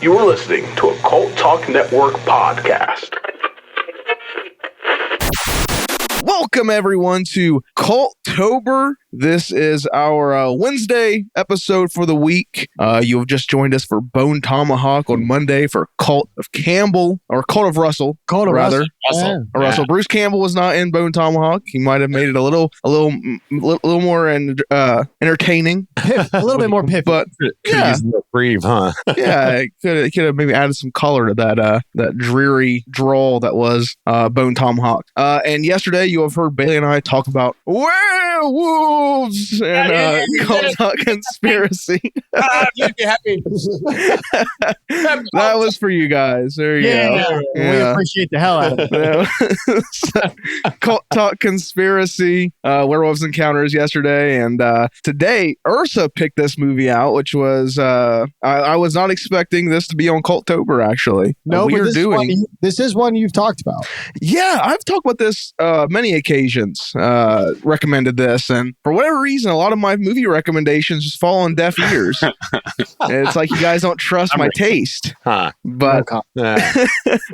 You're listening to a Cult Talk Network podcast. Welcome, everyone, to Cultober. This is our Wednesday episode for the week. You have just joined us for Bone Tomahawk on Monday for Cult of Campbell, or Cult of Russell. Cult of rather. Russell. Yeah. Russell. Bruce Campbell was not in Bone Tomahawk. He might have made it a little more entertaining. A little bit more pithy. But yeah, breathe, huh? Yeah, it could have maybe added some color to that dreary drawl that was Bone Tomahawk. And yesterday, you have heard Bailey and I talk about werewolves and Cult Talk Conspiracy. You'd be happy. That was for you guys. There you go. Yeah. We appreciate the hell out of it. Cult Talk Conspiracy, Werewolves Encounters yesterday, and today Ursa picked this movie out, which was I was not expecting this to be on Cultober. Actually, no, this is one you've talked about. Yeah, I've talked about this many occasions. Recommended this, and for whatever reason, a lot of my movie recommendations just fall on deaf ears. It's like you guys don't trust my taste. Huh. But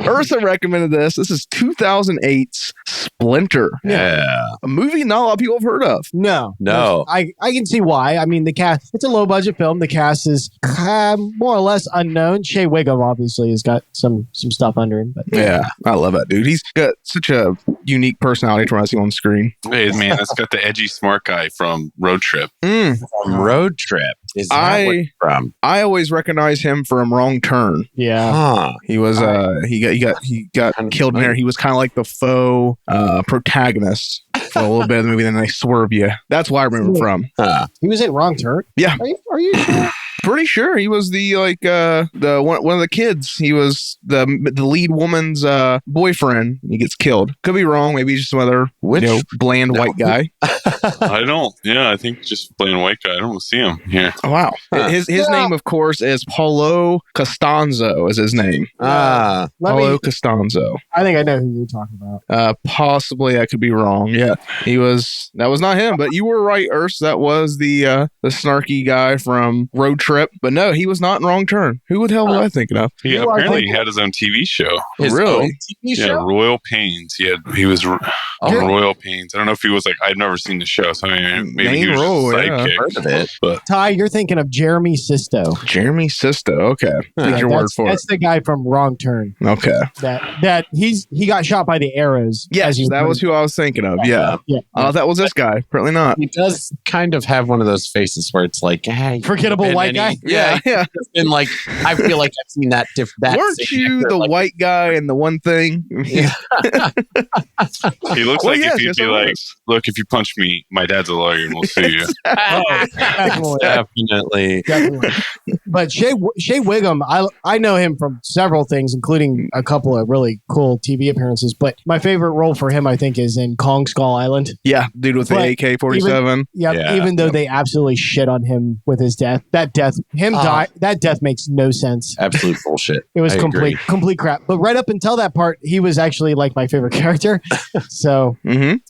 Ursa recommended this. This is 2008's Splinter. Yeah. A movie not a lot of people have heard of. No. I can see why. I mean, the cast, it's a low budget film. The cast is more or less unknown. Shea Wiggum obviously has got some stuff under him. But yeah, I love that dude. He's got such a unique personality when I see him on screen. Hey, man, that's got the edgy smart guy from Road Trip. From Road Trip. Is that what it's from? I always recognize him from Wrong Turn. Yeah. Huh. He was he got killed in there. He was kind of like the faux protagonist for a little bit of the movie, then they swerve you. That's why I remember him from. He was in Wrong Turn? Yeah. Are you sure? Pretty sure he was the one of the kids. He was the lead woman's boyfriend. He gets killed. Could be wrong. Maybe he's just some other bland white guy. I think just bland white guy. I don't see him here. Oh, wow. His name, of course, is Paulo Costanzo. Is his name? Paulo Costanzo. I think I know who you're talking about. Possibly, I could be wrong. Yeah, that was not him. But you were right, Urs. That was the snarky guy from Road Trip. But no, he was not in Wrong Turn. Who the hell was I thinking of? He apparently had his own TV show. Really? TV show? Royal Pains. He was on Royal Pains. I don't know if he was I'd never seen the show, so maybe he was sidekick. Heard of it. But Ty, you're thinking of Jeremy Sisto. Jeremy Sisto. Okay, take your word for it. That's the guy from Wrong Turn. Okay, that he got shot by the arrows. Yes, that was who I was thinking of. Yeah. That was this guy. Apparently not. He does kind of have one of those faces where it's like, hey, forgettable white guy. Yeah. And I feel like I've seen that. Weren't you the white guy in the one thing? Yeah. He looks if you'd be like, look, if you punch me, my dad's a lawyer and we'll sue you. Definitely. But Shea Wiggum, I know him from several things, including a couple of really cool TV appearances. But my favorite role for him, I think, is in Kong Skull Island. Yeah, dude with the AK-47. Even though they absolutely shit on him with his death. That death makes no sense. Absolute bullshit. It was complete crap. But right up until that part, he was actually my favorite character. So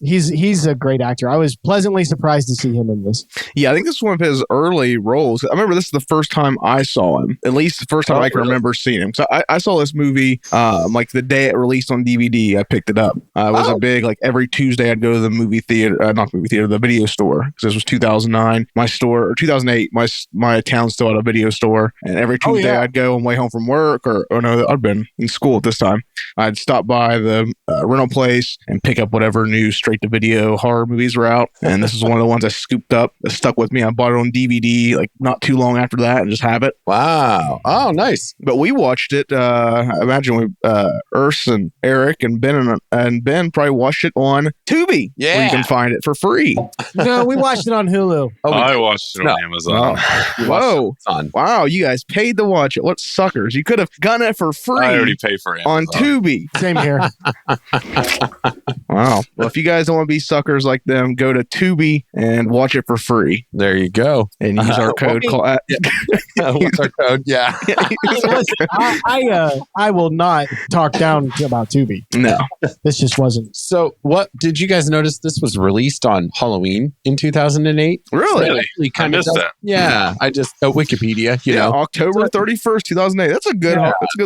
he's a great actor. I was pleasantly surprised to see him in this. Yeah, I think this is one of his early roles. I remember this is the first time I saw him. At least the first time I can remember seeing him. So I saw this movie the day it released on DVD. I picked it up. It was a big every Tuesday I'd go to the movie theater, the video store, because this was 2009. My store, or 2008, my town still had a video store, and every Tuesday I'd go on the way home from work, or no, I'd been in school at this time. I'd stop by the rental place and pick up whatever new straight-to-video horror movies were out, and this is one of the ones I scooped up that stuck with me. I bought it on DVD not too long after that and just have it. Wow. Oh, nice. But we watched it, I imagine Urs and Eric and Ben probably watched it on Tubi, where you can find it for free. No, we watched it on Hulu. I watched it on Amazon. Whoa. Wow, you guys paid to watch it. What suckers. You could have gotten it for free. I already paid for Amazon. On Tubi. Same here. Wow. Well, if you guys don't want to be suckers like them, go to Tubi and watch it for free. There you go. And use our code. What's our code? Yeah. Listen, I will not talk down about Tubi. No. This just wasn't. So, what did you guys notice? This was released on Halloween in 2008. Really? I missed that. Yeah, I just Wikipedia. You know, October 31st, 2008. That's a good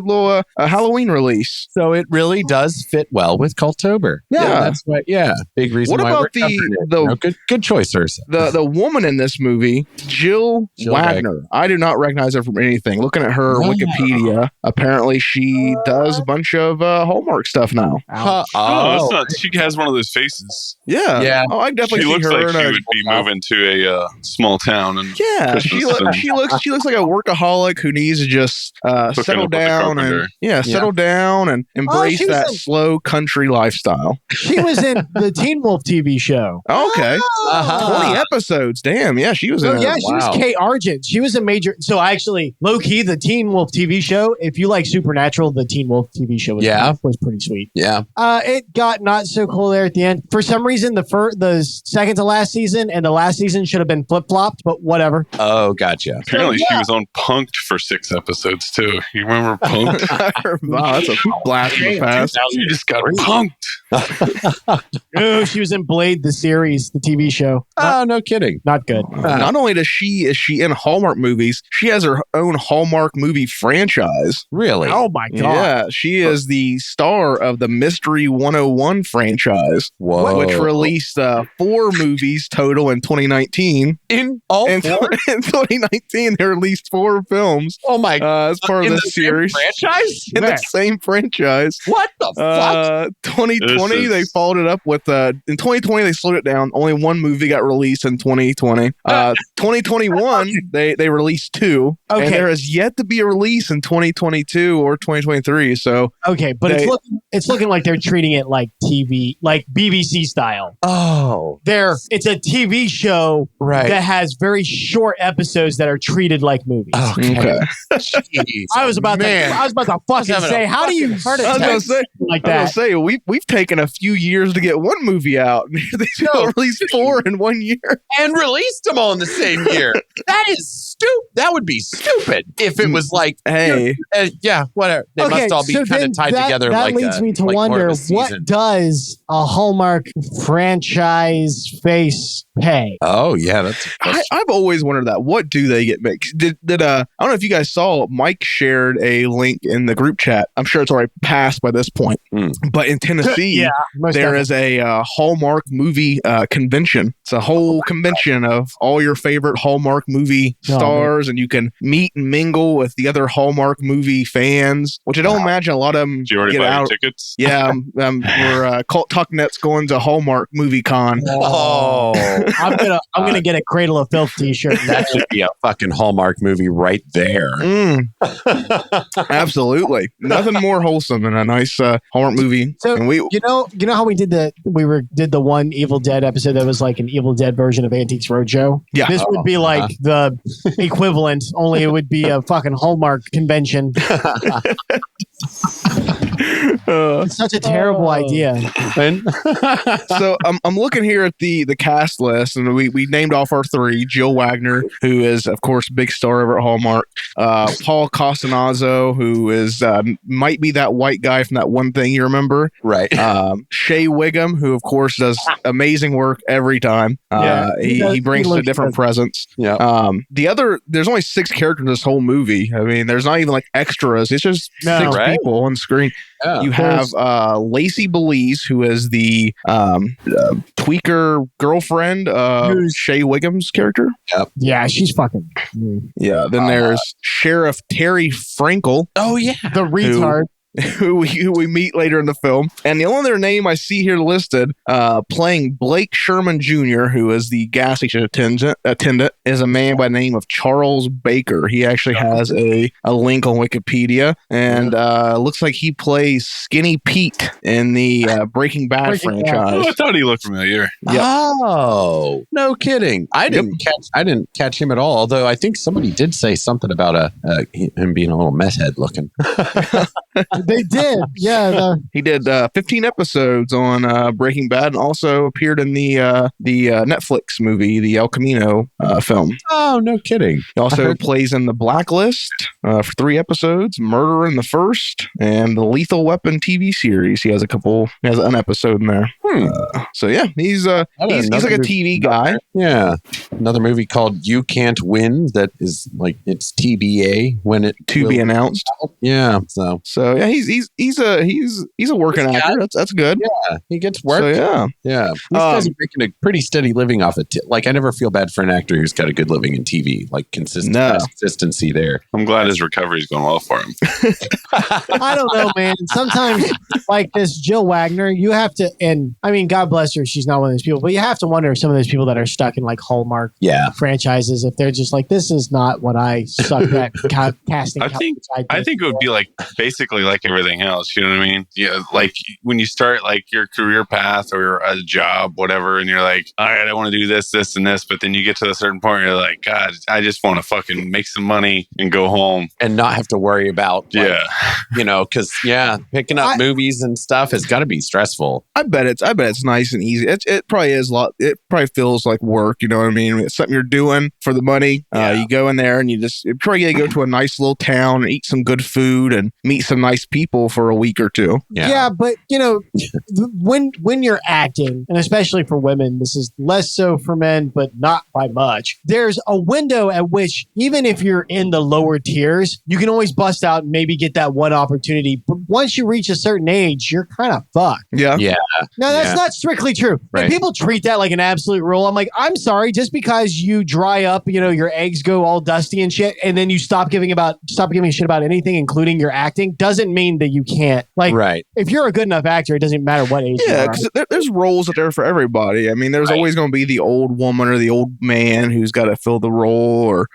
little Halloween release. So it really does fit well with Cultober. That's what. Yeah, big reason. What why about good choice, Urs. The woman in this movie, Jill Wagner? I do not recognize her from anything. Looking at her Wikipedia, apparently she does a bunch of Hallmark stuff now. That's not. She has one of those faces. Yeah. Oh, I definitely She see looks her. like she would be moving to a small town. And she looks like a workaholic who needs to just settle down and embrace that slow country lifestyle. She was in the Teen Wolf TV show. Okay. 20 episodes. Damn. Yeah, she was in it. Yeah, she was Kate Argent. She was a major. So actually, low key, the Teen Wolf TV show, if you like Supernatural, the Teen Wolf TV show was pretty sweet. Yeah. It got not so cool there at the end. For some reason, the second to last season and the last season should have been flip-flopped, but whatever. Oh, gotcha. Apparently she was on Punked for 6 episodes too. You remember Punked? Wow, that's a blast from the past. You just got punked. Oh, she was in Blade, the series, the TV show. Oh, no kidding. Not good. Not only is she in Hallmark movies, she has her own Hallmark movie franchise. Really? Oh my god. Yeah, she is the star of the Mystery 101 franchise, which released 4 movies total in 2019. In all in 2019, they released 4 films. Oh my! As part of the series franchise in the same franchise. What the fuck? 2020, they followed it up with in 2020 they slowed it down. Only 1 movie got released in 2020. 2021 they released 2. Okay, and there is yet to be a release in 2022 or 2023. So okay, but it's looking like they're treating it like TV, like BBC style. Oh, it's a TV show that has very short episodes that are treated like movies. Okay. I was about to fucking say, how do you heard it like that? I was gonna say we've taken a few years to get 1 movie out. They released 4 in 1 year and released them all in the same year. That is stupid. That would be stupid if it was like, hey, whatever. They must all be kind of tied together. That leads me to wonder, what does a Hallmark franchise face pay? Oh yeah, I've always wondered that. What do they get mixed? Did I don't know if you guys saw, Mike shared a link in the group chat. I'm sure it's already passed by this point. But in Tennessee, there is a Hallmark movie convention. It's a whole convention of all your favorite Hallmark movie stars, and you can meet and mingle with the other Hallmark movie fans, which I don't imagine a lot of them Did you already get buy out. your tickets? Yeah, we're Cult Talk Net's going to Hallmark Movie Con. Oh, I'm gonna get a Cradle of Filth t-shirt. That should be a fucking Hallmark movie right there. Absolutely, nothing more wholesome than a nice Hallmark movie. So and we, you know how we did the one Evil Dead episode that was like an Evil Dead version of Antiques Roadshow. Yeah, this would be like the equivalent, only it would be a fucking Hallmark convention. It's such a terrible idea. So I'm looking here at the cast list, and we named off our 3. Jill Wagner, who is of course big star over at Hallmark. Paul Costanzo, who is might be that white guy from that One Thing You Remember. Right. Shea Wiggum, who of course does amazing work every time. He brings a different presence. Yeah. There's only 6 characters in this whole movie. I mean, there's not even like extras. It's just 6 people on screen. Yeah. You have Lacey Belize, who is the tweaker girlfriend of Shea Wiggum's character. Yep. Yeah, she's fucking. Yeah. Then there's Sheriff Terry Frankel. Oh yeah, the retard. Who we meet later in the film. And the only other name I see here listed, playing Blake Sherman Jr., who is the gas station attendant, is a man by the name of Charles Baker. He actually has a link on Wikipedia, and looks like he plays Skinny Pete in the Breaking Bad franchise. Oh, I thought he looked familiar. Yep. Oh, no kidding. I didn't catch him at all, although I think somebody did say something about him being a little meth head looking. They did. Yeah. He did 15 episodes on Breaking Bad, and also appeared in the Netflix movie, the El Camino film. Oh, no kidding. He also plays in The Blacklist for 3 episodes, Murder in the First, and the Lethal Weapon TV series. He has an episode in there. So yeah, he's like a TV guy. Yeah. Another movie called You Can't Win that is like, it's TBA when it To be announced. Yeah. So yeah, he's a working actor. That's good. Yeah, he gets work. So yeah. Yeah. These guys are making a pretty steady living off it. Like, I never feel bad for an actor who's got a good living in TV. Like, consistency there. I'm glad his recovery is going well for him. I don't know, man. Sometimes, like this Jill Wagner, you have to, and I mean, God bless her, she's not one of those people, but you have to wonder if some of those people that are stuck in like Hallmark franchises, if they're just like, this is not what I sucked at casting. I think it would be like basically like everything else. You know what I mean? Yeah, like when you start like your career path or a job, whatever, and you're like, all right, I want to do this, this, and this, but then you get to a certain point, you're like, God, I just want to fucking make some money and go home and not have to worry about, because picking up movies and stuff has got to be stressful. I bet it's nice and easy. It probably is a lot. It probably feels like work. You know what I mean? It's something you're doing for the money. You go in there and you probably go to a nice little town and eat some good food and meet some nice people for a week or two. Yeah, but when you're acting, and especially for women, this is less so for men, but not by much. There's a window at which, even if you're in the lower tiers, you can always bust out and maybe get that one opportunity. But once you reach a certain age, you're kind of fucked. Yeah. Now, that's not strictly true. Right. And people treat that like an absolute rule. I'm like, I'm sorry, just because you dry up, your eggs go all dusty and shit, and then you stop giving a shit about anything, including your acting, doesn't mean that you can't. Like, if you're a good enough actor, it doesn't matter what age you are. Yeah, because there's roles out there for everybody. I mean, there's always going to be the old woman or the old man who's got to fill the role, or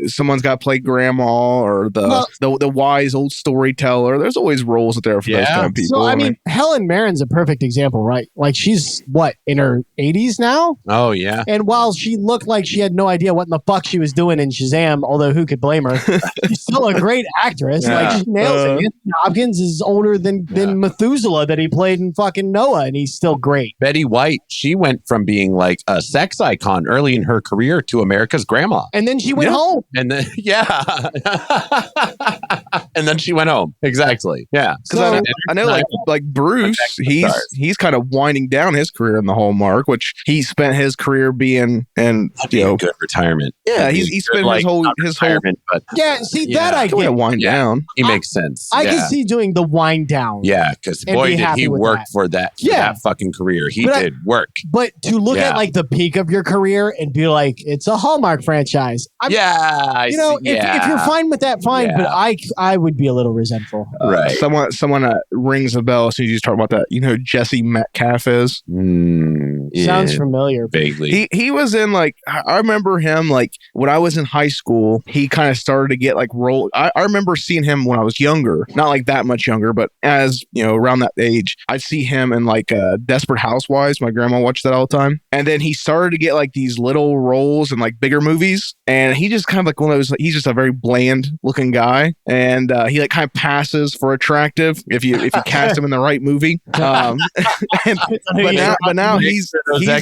someone's got to play grandma, or the wise old storyteller. There's always roles out there for those kind of people. So I mean, Helen Mirren's a perfect example, right? Like, she's in her 80s now. Oh yeah. And while she looked like she had no idea what in the fuck she was doing in Shazam, although who could blame her, she's still a great actress. Like, she nails it. Anthony Hopkins is older than Methuselah that he played in fucking Noah, and he's still great. Betty White, she went from being like a sex icon early in her career to America's grandma. And then she went home. And then, and then she went home. Exactly. Yeah. Because I know like Bruce, he's kind of winding down his career in the Hallmark, which he spent his career being in, good retirement. Yeah, he spent his whole but that I get. Wind down. He makes sense. I can see doing the wind down. Yeah, because boy, did he work for that fucking career. He did work. But to look at like the peak of your career and be like, it's a Hallmark franchise. If you're fine with that, fine. But I would be a little resentful. Right. Someone rings a bell as soon as you talk about that. You know who Jesse Metcalf is? Sounds familiar. Vaguely. He was in I remember him when I was in high school. He kind of started to get role. I remember seeing him when I was younger, not like that much younger, but as around that age, I'd see him in Desperate Housewives. My grandma watched that all the time, and then he started to get these little roles in bigger movies, and he just kind of one of those. He's just a very bland looking guy, and he kind of passes for attractive if you cast him in the right movie. But now he's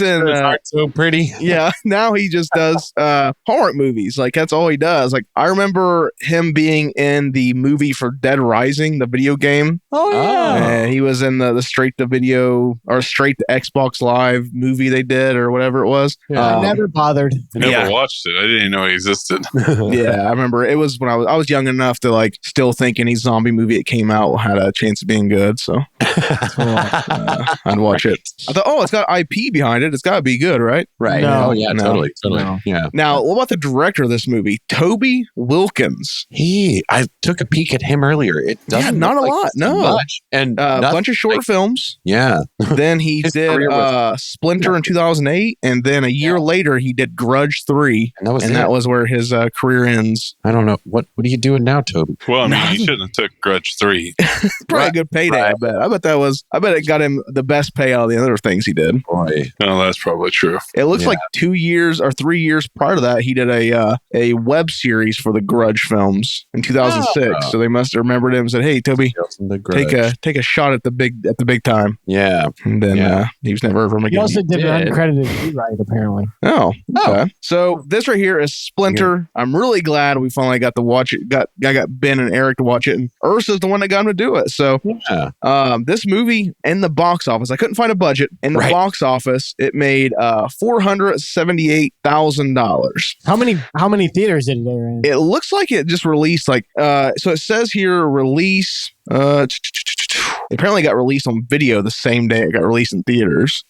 in so pretty. Yeah, now he just does Hallmark movies. That's all he does. I remember him being in the movie for Dead Rising, the video game. Oh yeah. He was in the straight to video or straight to Xbox Live movie they did or whatever it was. I never bothered. I never watched it. I didn't even know it existed. Yeah, I remember it was when I was young enough to still think any zombie movie that came out had a chance of being good. So I'd watch it. I thought, it's got IP behind it. It's got to be good, right? Right. No. Oh yeah, totally. No. Yeah. Now, what about the director of this movie, Toby Wilkins? I took a peek at him earlier. It doesn't not a look lot, no. much. And A bunch of short films. Yeah. Then he did Splinter in 2008, and then a year later he did Grudge 3, and that was where his career ends. I don't know. What are you doing now, Toby? Well, I mean, he shouldn't have took Grudge 3. Probably a good payday, I bet. I bet it got him the best pay out of the other things he did. Boy, boy. No, that's probably true. It looks like 2 years or 3 years prior to that, he did a web series for the Grudge films in 2006. Oh. So they must have remembered him and said, "Hey, Toby, take a shot at the big time." Yeah. And then he was never heard from He again. also did an uncredited rewrite, apparently. Oh, okay. So this right here is Splinter. I'm really glad we finally got to watch it. I got Ben and Eric to watch it, and Ursa's the one that got him to do it. So this movie in the box office, I couldn't find a budget. In the box office, it made $478,000. How many theaters did it air in? It looks like it just released so it says here release. It apparently got released on video the same day it got released in theaters.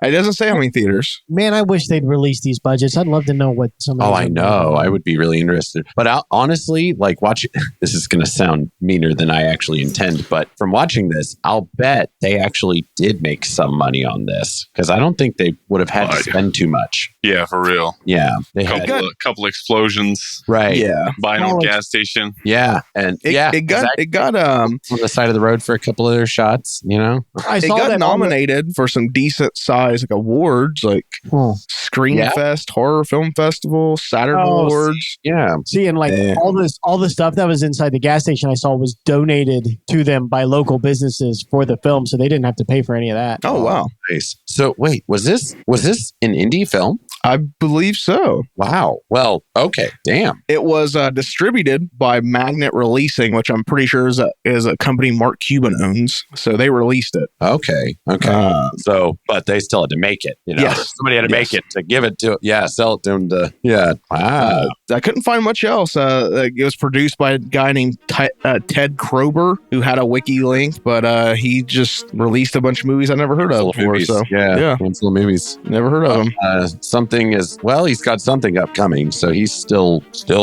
It doesn't say how many theaters. Man, I wish they'd release these budgets. I'd love to know what some of these I know. I would be really interested. But honestly, like watching, this is going to sound meaner than I actually intend, but from watching this, I'll bet they actually did make some money on this because I don't think they would have had to spend too much. Yeah, for real. Yeah. They had a couple explosions. Right. Yeah. Buying a gas station. Yeah. And it got on the side of the road for a couple of their shots, you know? It got nominated for some decent size awards like Screen Fest, Horror Film Festival, Saturn Awards. See, and all the stuff that was inside the gas station I saw was donated to them by local businesses for the film, so they didn't have to pay for any of that. Oh wow. Nice. So wait, was this an indie film? I believe so. Wow. Well, okay. Damn. It was distributed by Magnet Releasing, which I'm pretty sure is a company Mark Cuban owns. So they released it. Okay. But they still had to make it. You know, somebody had to make it to give it to. Yeah, sell it to them. Wow. I couldn't find much else. It was produced by a guy named Ted Krober, who had a wiki link, but he just released a bunch of movies I never heard of before. Movies. So handful of movies. Never heard of him. He's got something upcoming, so he's still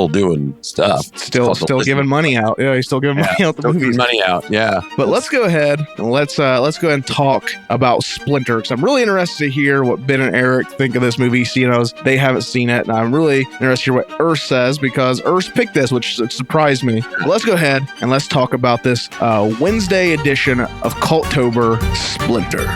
doing stuff. Still giving money out. Yeah, he's still giving money out the movies. Money out. Yeah. But let's go ahead and let's go ahead and talk about Splinter, because I'm really interested to hear what Ben and Eric think of this movie. Seeing as they haven't seen it, and I'm really interested to hear what Urs says because Urs picked this, which surprised me. But let's go ahead and let's talk about this Wednesday edition of Cultober, Splinter.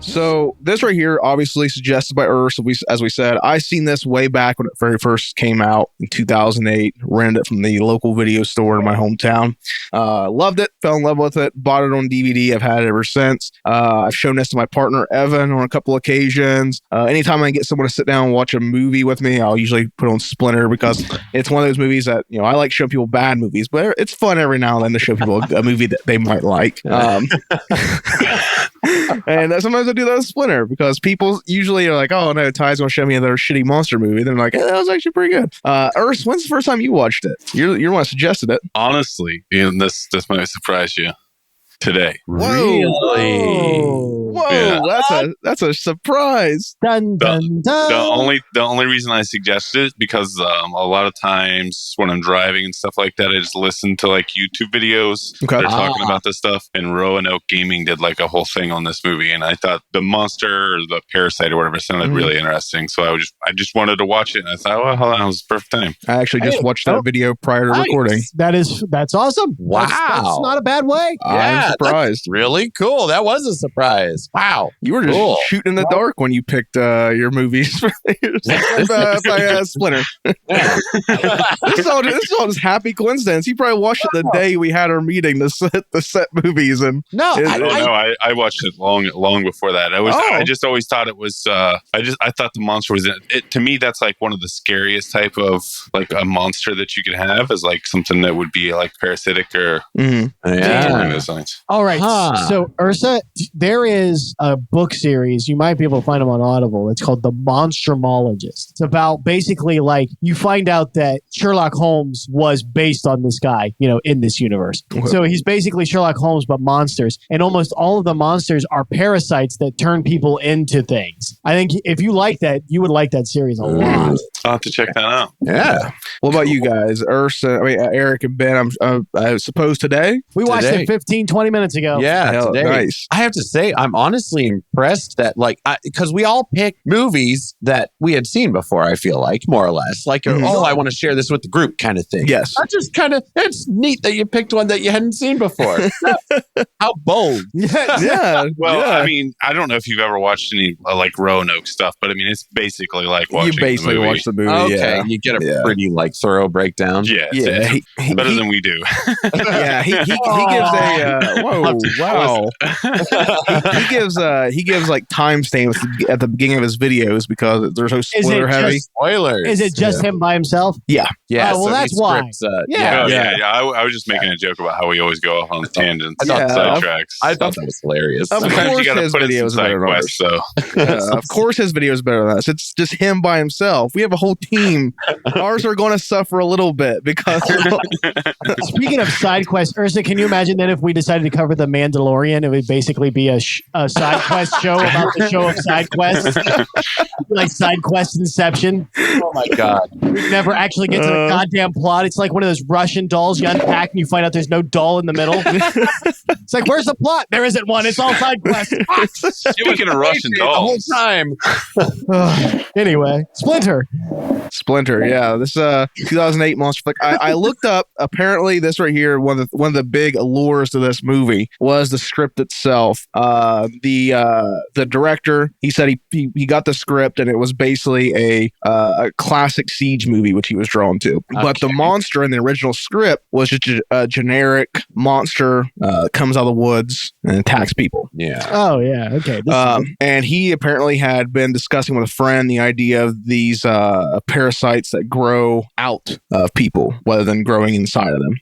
So this right here, obviously suggested by Urs, as we said. I seen this way back when it very first came out in 2008. Rented it from the local video store in my hometown. Loved it, fell in love with it, bought it on DVD. I've had it ever since. I've shown this to my partner Evan on a couple occasions. Anytime I get someone to sit down and watch a movie with me, I'll usually put on Splinter because it's one of those movies that, you know, I like showing people bad movies, but it's fun every now and then to show people a movie that they might like. And sometimes I do that with Splinter because people usually are like, "Oh no, Ty's gonna show me another shitty monster movie." They're like, "That was actually pretty good." Urs, when's the first time you watched it? You're the one that suggested it. Honestly, this might surprise you. Today. Really? Whoa, that's a surprise. Dun, dun, dun. The only reason I suggested it because a lot of times when I'm driving and stuff like that, I just listen to like YouTube videos. Okay. They're talking about this stuff. And Roanoke Gaming did like a whole thing on this movie, and I thought the monster or the parasite or whatever sounded really interesting. So I just wanted to watch it, and I thought, well, that was the perfect time. I actually just watched that video prior to recording. That's awesome. Wow. That's not a bad way. I'm surprised. Really cool. That was a surprise. Wow. You were just shooting in the dark when you picked your movies by Splinter. This is all just happy coincidence. You probably watched it the day we had our meeting to set movies. And I watched it long before that. I just always thought it was. I thought the monster was in it. To me, that's like one of the scariest type of like a monster that you could have is like something that would be like parasitic or along those lines. All right. So Ursa, there is a book series. You might be able to find them on Audible. It's called The Monstrumologist. It's about basically like you find out that Sherlock Holmes was based on this guy, you know, in this universe. So he's basically Sherlock Holmes, but monsters. And almost all of the monsters are parasites that turn people into things. I think if you like that, you would like that series a lot. I'll have to check that out. Yeah. What about you guys? Eric and Ben, I suppose today? We watched Today. it 15, 20 minutes ago. Yeah, Hell, today. nice. I have to say, I'm honestly impressed that, because we all picked movies that we had seen before, I feel like, more or less. Like, I want to share this with the group kind of thing. Yes. That's just it's neat that you picked one that you hadn't seen before. How bold. Yeah. Well, yeah. I mean, I don't know if you've ever watched any like Roanoke stuff, but I mean, it's basically like watching you basically the movie. watch the movie. Okay, Yeah. you get a pretty thorough breakdown. Yeah, Yeah. it's better than we do. Yeah, he gives a whoa, wow. he gives like timestamps at the beginning of his videos because they're so spoiler heavy. Spoilers. Is it just him by himself? Yeah. Oh, well, so that's he why. scripts, I was just making a joke about how we always go off on tangents, sidetracks. I thought that was hilarious. Of Sometimes course you got to his put in videos some are side better than quests. So Of course his video is better than us. It's just him by himself. We have a whole team. Ours are going to suffer a little bit because Speaking of side quests, Ursa, can you imagine then if we decided to cover The Mandalorian, it would basically be a side quest show about the show of side quests? Like side quest Inception. Oh my God. We'd never actually get to the goddamn plot. It's like one of those Russian dolls you unpack and you find out there's no doll in the middle. It's like, where's the plot? There isn't one. It's all side quests. speaking of Russian The whole dolls, time. Anyway, Splinter, yeah. This 2008 monster flick. I looked up, apparently this right here, one of the big allures to this movie was the script itself. The director, he said he got the script and it was basically a classic siege movie which he was drawn to. Okay. But the monster in the original script was just a generic monster comes out of the woods and attacks people. Yeah. Oh yeah. Okay. And he apparently had been discussing with a friend the idea of these parasites that grow out of people rather than growing inside of them.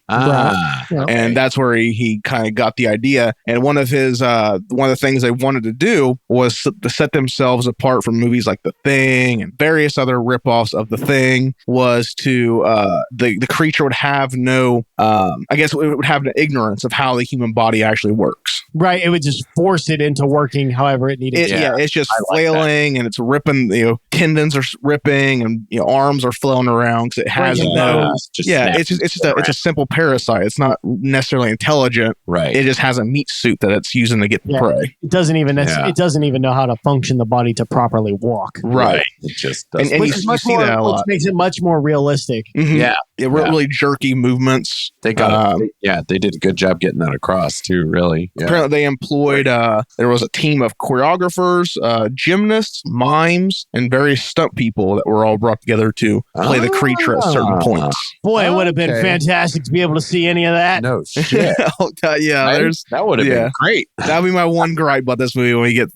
Okay. And that's where he kind of got the idea. And one of the things they wanted to do was to set themselves apart from movies like The Thing and various other ripoffs of The Thing was to the creature would have no I guess it would have an ignorance of how the human body actually works. Right. It would just force it into working however it needed to. Yeah, it's just flailing and it's ripping, tendons are ripping and arms are flailing around because it has it's a simple parasite. It's not necessarily intelligent. Right. It just has a meat suit that it's using to get the prey. It doesn't even know how to function the body to properly walk. Right. It just does. And Which you see that a lot. Which makes it much more realistic. Mm-hmm. Yeah. Really jerky movements. They got they did a good job getting that across too, really. Yeah. Apparently they employed there was a team of choreographers, gymnasts, mimes, and various stunt people that were all brought together to play the creature at certain points. Boy, it would have been fantastic to be able to see any of that. No shit. That would have been great. That'll be my one gripe about this movie when we get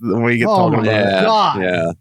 talking about it. God. Yeah.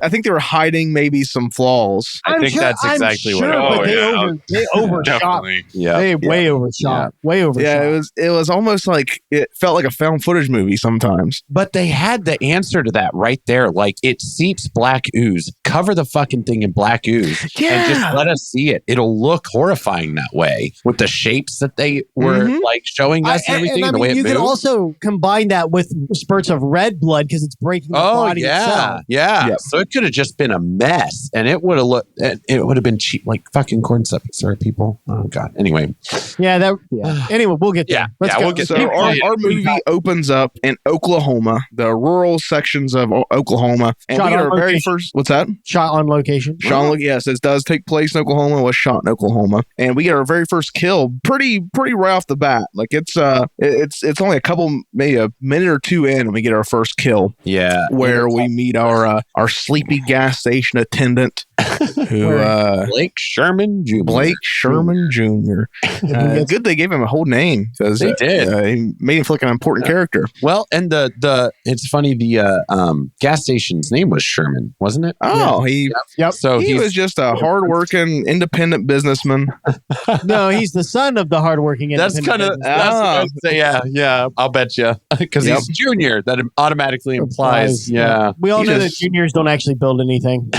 I think they were hiding maybe some flaws. I think that's exactly what it was. But they overshot. Definitely. Yeah. They way overshot. Way overshot. Yeah, it was almost like it felt like a found footage movie sometimes. But they had the answer to that right there. Like, it seeps black ooze. Cover the fucking thing in black ooze. And just let us see it. It'll look horrifying that way with the shapes that they were like showing us and everything. And the way it you moved. can also combine that with spurts of red blood because it's breaking the body itself. Yeah. Yep. So it could have just been a mess and it would have looked, it would have been cheap, like fucking corn syrup people. Oh God. Anyway. Yeah. Anyway, we'll get there. Yeah. Let's go. We'll get there. Our movie opens up in Oklahoma, the rural sections of Oklahoma. And we get our very first, what's that? Shot on location. Yes, it does take place in Oklahoma. It was shot in Oklahoma. And we get our very first kill pretty right off the bat. Like it's only maybe a minute or two in and we get our first kill. Yeah. Where we meet our sleepy gas station attendant who Blake Sherman Jr. Good they gave him a whole name because they did. He made him feel like an important character. Well, and the it's funny, the gas station's name was Sherman, wasn't it? Oh, Yep. So he was just a hardworking independent businessman. No, he's the son of the hardworking independent. That's what I would say. Yeah, I'll bet you because he's junior. That automatically implies. Yeah, we all know that juniors don't actually build anything.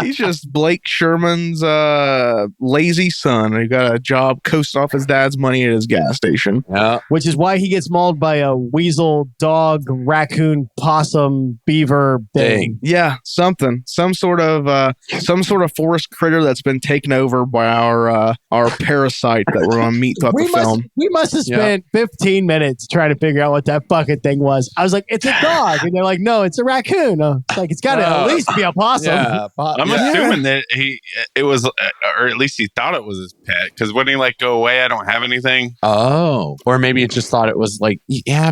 He's just Blake Sherman's lazy son. He got a job coasting off his dad's money at his gas station. Yeah. Which is why he gets mauled by a weasel, dog, raccoon, possum, beaver thing. Yeah, some sort of forest critter that's been taken over by our parasite that we're gonna meet throughout the film. We must have spent 15 minutes trying to figure out what that fucking thing was. I was like, it's a dog, and they're like, no, it's a raccoon. It's like it's got to at least be a possum. Yeah, I'm assuming that it was, or at least he thought it was his pet. Because when he go away, I don't have anything. Oh, or maybe it just thought it was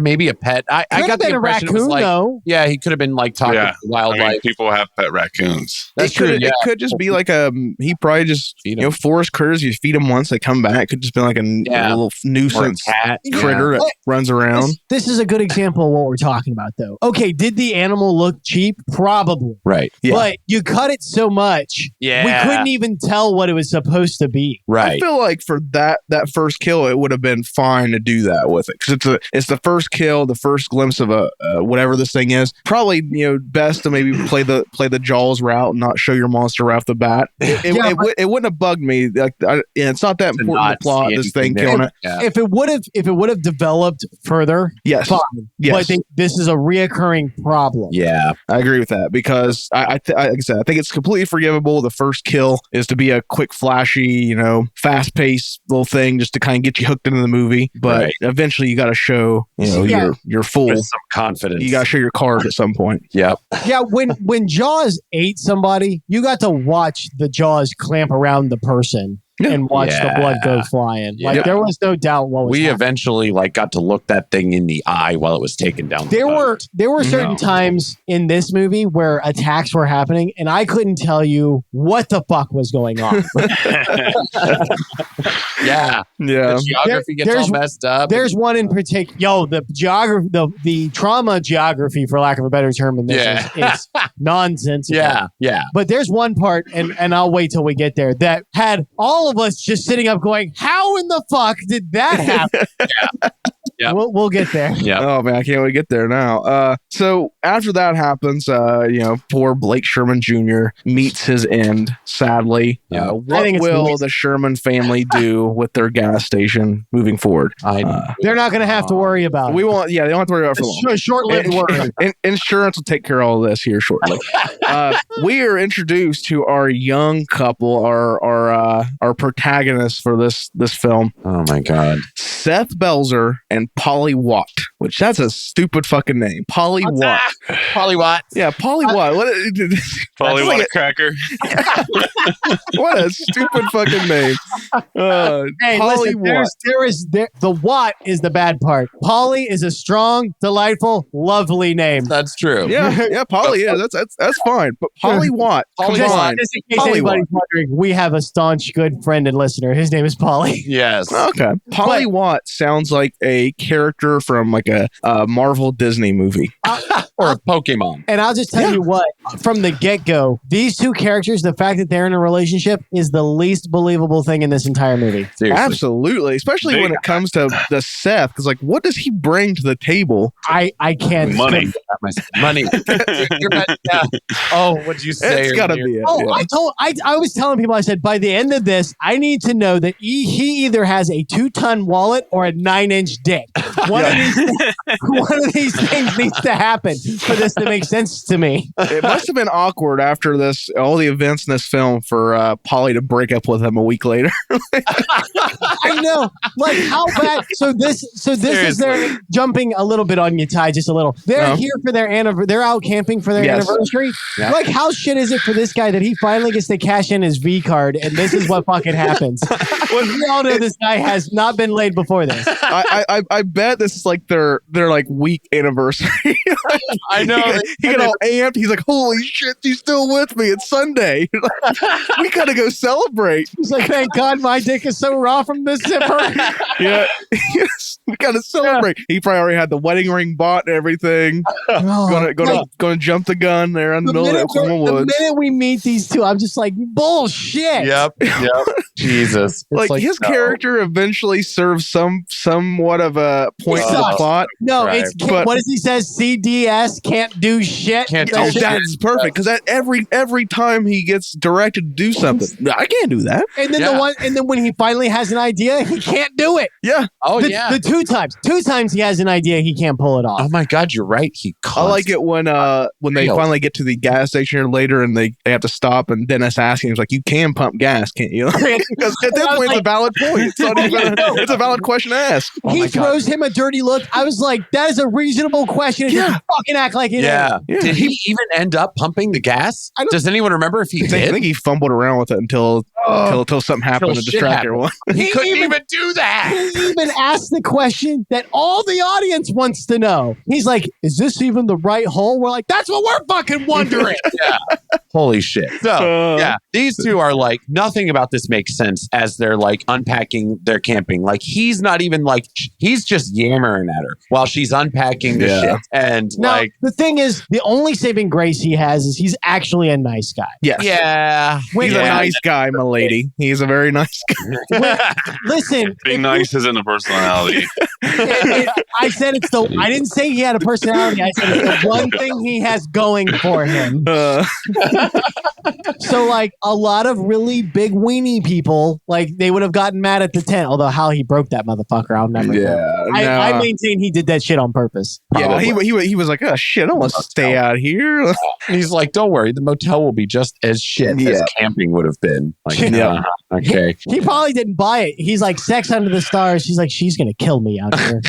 maybe a pet. I got the impression it was though. Yeah, he could have been talking to wildlife. I mean, people have pet raccoons. That's true. It could just be he probably just forest critters. You feed them once, they come back. It could just be like a little nuisance critter that runs around. This is a good example of what we're talking about, though. Okay, did the animal look cheap? Probably. Right. Yeah. But you cut it so much, we couldn't even tell what it was supposed to be. Right. I feel like for that first kill, it would have been fine to do that with it because it's the first kill, the first glimpse of a whatever this thing is. Probably best to maybe play the Jaws route and not show your monster right off the bat. It wouldn't have bugged me. It's not that important to plot this thing killing it. Yeah. If it would have developed further, yes, fine. yes. But this is a reoccurring problem. Yeah, I agree with that because like I said, I think it's completely forgivable. The first kill is to be a quick, flashy, fast-paced little thing just to kind of get you hooked into the movie. But eventually, you got to show your full with some confidence. You got to show your card at some point. Yep. Yeah, when Jaws ate somebody, you got to watch the jaws clamp around the person. And watch the blood go flying. There was no doubt what was happening. Eventually got to look that thing in the eye while it was taken down. There were certain times in this movie where attacks were happening, and I couldn't tell you what the fuck was going on. Yeah. The geography gets all messed up. There's one in particular. The geography, the trauma geography, for lack of a better term, in this is nonsensical. Yeah. But there's one part, and I'll wait till we get there, that had all of us just sitting up going, how in the fuck did that happen? Yeah. We'll get there. Yeah. Oh man, I can't wait to get there now. So after that happens, poor Blake Sherman Jr. meets his end, sadly. Yeah. What will the Sherman family do with their gas station moving forward? They're not going to have to worry about it. They don't have to worry about it for long. Short-lived worry. Insurance will take care of all this here shortly. We are introduced to our young couple, our protagonists for this film. Oh my God. Seth Belzer and Polly Watt, which that's a stupid fucking name. Polly Watt. Polly Watt. Yeah, Polly Watt. Polly Watt cracker. What a stupid fucking name. Hey, Polly listen, Watt. The Watt is the bad part. Polly is a strong, delightful, lovely name. That's true. Yeah, Polly is. That's fine. But Polly Watt. Come on. Just in case anybody's wondering, we have a staunch, good friend and listener. His name is Polly. Yes. Okay. Polly Watt sounds like a character from like a Marvel Disney movie. Or a Pokemon. And I'll just tell you what, from the get-go, these two characters, the fact that they're in a relationship is the least believable thing in this entire movie. Seriously. Absolutely. Especially when it comes to the Seth, because like, what does he bring to the table? I can't. Money. Money. Oh, what'd you say? It's gotta be it. Oh, Yeah. I was telling people, I said, by the end of this, I need to know that he either has a 2-ton wallet or a 9-inch dick. One of these things needs to happen for this to make sense to me. It must have been awkward after all the events in this film for Polly to break up with him a week later. I know. Like, how bad? So this is their jumping a little bit on you, Ty, just a little. They're here for their anniversary. They're out camping for their anniversary. Yeah. Like, how shit is it for this guy that he finally gets to cash in his V card, and this is what fucking happens? Well, we all know this guy has not been laid before this. I bet this is like their like week anniversary. I know. He got all amped. He's like, holy shit, she's still with me. It's Sunday. We gotta go celebrate. He's like, thank God my dick is so raw from this zipper. Yeah. Yes. We gotta celebrate. He probably already had the wedding ring bought and everything. Gonna jump the gun there in the middle of Oklahoma Woods. The minute we meet these two, I'm just like, bullshit. Yep. Jesus. Like his character eventually serves somewhat of a point to the plot. No, right. what does he say? CDS can't do shit. Can't do Oh, shit. that's perfect because every time he gets directed to do something, I can't do that. And then and then when he finally has an idea, he can't do it. Yeah, The two times he has an idea, he can't pull it off. Oh my God, you're right. I like it when they finally get to the gas station here later and they have to stop and Dennis asking him, he's like, "You can pump gas, can't you?" Because at that point, it's a valid point. It's not even it's a valid question to ask. He throws him a dirty look. I was like, that is a reasonable question. And you fucking act like it Yeah. is. Did he even end up pumping the gas? Does anyone remember if he I did? think he fumbled around with it until something happened to distract everyone. He couldn't even do that. He even asked the question that all the audience wants to know. He's like, is this even the right hole? We're like, that's what we're fucking wondering. Yeah. Holy shit. So, yeah, these two are like, nothing about this makes sense as they're like unpacking their camping. Like, he's not even like, he's just yammering at her while she's unpacking the shit. And now, the thing is, the only saving grace he has is he's actually a nice guy. Yes. Yeah. He's a nice guy, my lady. He's a very nice guy. Listen. Being nice isn't a personality. I said I didn't say he had a personality. I said it's the one thing he has going for him. So, like, a lot of really big weenie people, like, they would have gotten mad at the tent. Although how he broke that motherfucker, I'll never know. I maintain he did that shit on purpose. Yeah, he was like, oh shit, I want to stay out here. And he's like, don't worry, the motel will be just as shit as camping would have been. Like, okay. He probably didn't buy it. He's like, sex under the stars. She's like, she's gonna kill me out here.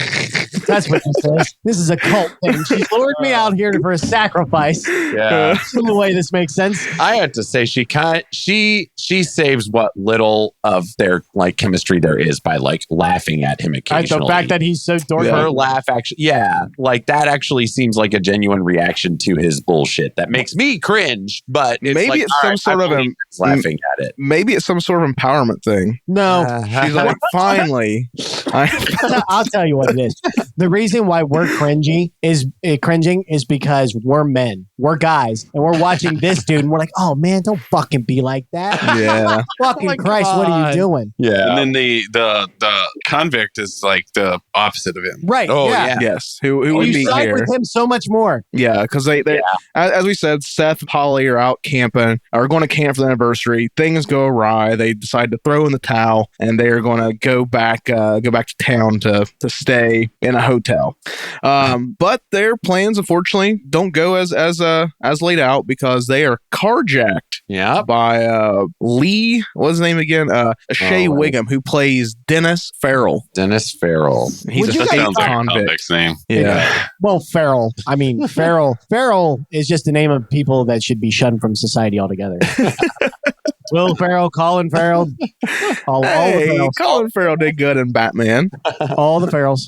That's what he says. This is a cult thing. She's lured me out here for a sacrifice. Yeah. In the way this makes sense. I had to say she saves what little of their like chemistry there is by like laughing at him occasionally. The fact that he's so dorky. Her laugh actually, like that actually seems like a genuine reaction to his bullshit that makes me cringe. But it's maybe like, it's some sort of laughing at it. Maybe it's some sort of empowerment thing. No, she's like, finally. I'll tell you what it is. The reason why we're cringing is because we're men, we're guys, and we're watching this dude, and we're like, oh man, don't fucking be like that. Yeah. Fucking Christ, what are you doing? Yeah. And then the convict is like the opposite of him. Right. Oh yeah. Yes. Who would you be side here? with him so much more. Yeah, because they as we said, Seth and Polly are out camping, are going to camp for the anniversary. Things go awry. They decide to throw in the towel, and they are going to go back to town to stay in a hotel. But their plans, unfortunately, don't go as laid out because they are carjacked. Yeah. By Lee, what's his name again? Shea Wiggum, who plays Dennis Farrell. Dennis Farrell. He's a state sounds like a convict. convict's name. Yeah. Well, Farrell. I mean, Farrell. Farrell is just the name of people that should be shunned from society altogether. Will Ferrell, Colin Farrell, all the Farrells. Colin Farrell did good in Batman. All the Farrells.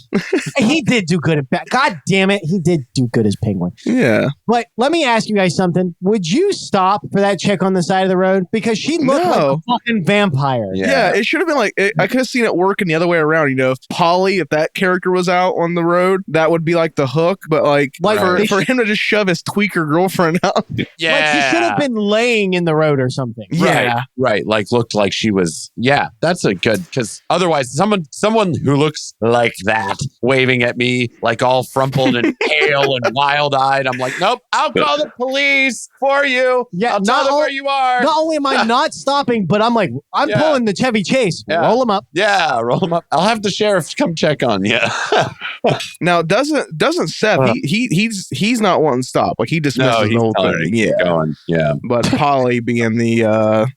He did do good at Batman. God damn it, he did do good as Penguin. Yeah. But let me ask you guys something. Would you stop for that chick on the side of the road? Because she looked like a fucking vampire. Yeah, it should have been like, I could have seen it working the other way around. You know, if Polly, if that character was out on the road, that would be like the hook. But like for him to just shove his tweaker girlfriend out. Yeah. Like she should have been laying in the road or something. Yeah. Right. Like looked like she was. Yeah, that's a good, because otherwise someone who looks like that waving at me like all frumpled and pale and wild eyed. I'm like, nope, I'll call the police for you. Yeah, I'll tell them where you are. Not only am I not stopping, but I'm like, I'm pulling the Chevy Chase. Yeah. Roll him up. Yeah, roll them up. I'll have the sheriff come check on you. Now, doesn't Seth? He's not wanting to stop. Like he dismisses the whole thing. Yeah, going. Yeah, but Polly being the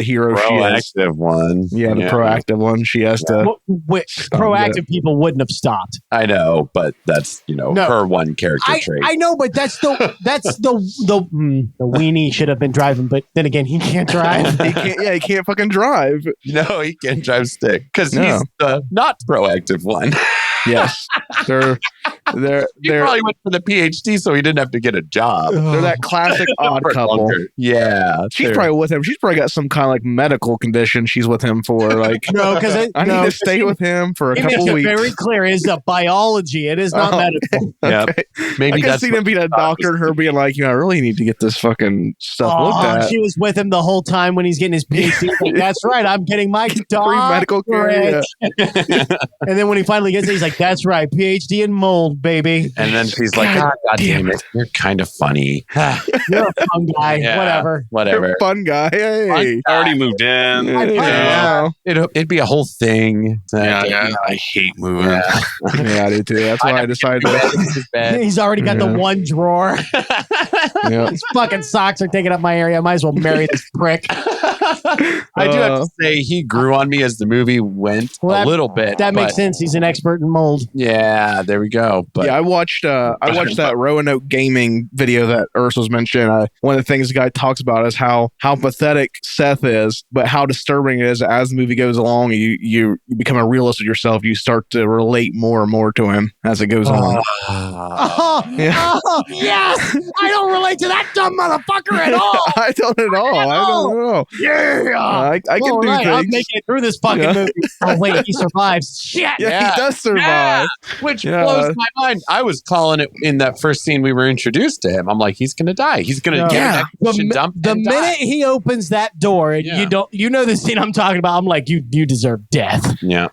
hero, proactive one. Yeah, the proactive one. She has to. Proactive people wouldn't have stopped. I know, but that's her one character trait. I know, but that's the weenie should have been driving, but then again, he can't drive. He can't fucking drive. No, he can't drive stick because he's the not proactive one. Yes, he probably went for the PhD, so he didn't have to get a job. They're that classic odd couple. Yeah, she's probably with him. She's probably got some kind of like medical condition she's with him for. Like, no, because I need to stay with him for a couple weeks. Very clear. It is a biology. It is not medical. Okay. Maybe I could see him being a doctor and her being like, I really need to get this fucking stuff looked at. She was with him the whole time when he's getting his PhD. Like, that's right. I'm getting my free medical care. And then when he finally gets it, he's like, that's right. PhD in mold. mold, baby. And then she's like, God damn it. You're kind of funny. You're a fun guy. Yeah, Whatever. Whatever. Fun guy. Hey. I already moved in. Yeah. It'd be a whole thing. I hate moving. Yeah. Yeah, I do too. That's why I decided to. He's already got the one drawer. Yeah. These fucking socks are taking up my area. I might as well marry this prick. I do have to say he grew on me as the movie went a little bit. That makes sense. He's an expert in mold. Yeah, there we go. But yeah, I watched that Roanoke Gaming video that Urs was mentioning. One of the things the guy talks about is how pathetic Seth is, but how disturbing it is as the movie goes along. You become a realist with yourself. You start to relate more and more to him as it goes on. Yes! I don't relate to that dumb motherfucker at all. I don't at all. Yeah. I can do things. I'm making it through this fucking movie. Oh wait, he survives. Shit. Yeah, he does survive. Which blows my mind. I was calling it in that first scene we were introduced to him. I'm like, he's gonna die. He's gonna get an exposition dump. The minute he opens that door, and you know the scene I'm talking about. I'm like, you deserve death. Yeah.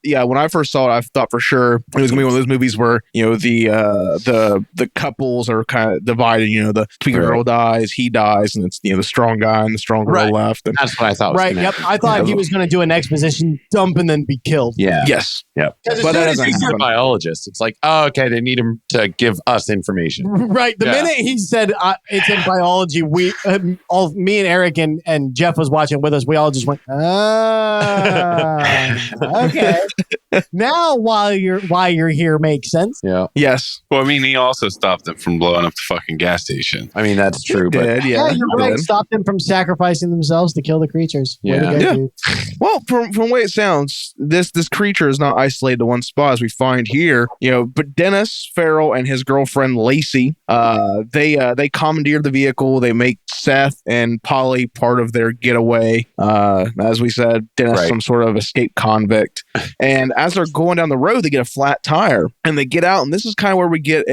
When I first saw it, I thought for sure it was gonna be one of those movies where the couples are kind of divided. The tweaker girl dies, he dies, and it's the strong guy and the strong girl left. And that's what I thought. Right. Yep. I thought he was going to do an exposition dump and then be killed. Yeah. Yes. Yep. But as he's a biologist, it's like, oh, okay, they need him to give us information. Right. The minute he said it's in biology, me and Eric and Jeff was watching with us. We all just went, okay. Now why you're here makes sense. Yeah. Yes. Well, I mean, he also stopped it from blowing up the fucking gas station. I mean, that's true. But you're right. Stopped them from sacrificing themselves to kill the creatures. Yeah. Well, from the way it sounds, this creature is not isolated to one spot as we find here. But Dennis Farrell and his girlfriend Lacey, they commandeer the vehicle. They make Seth and Polly part of their getaway. As we said, Dennis some sort of escaped convict. And as they're going down the road, they get a flat tire and they get out. And this is kind of where we get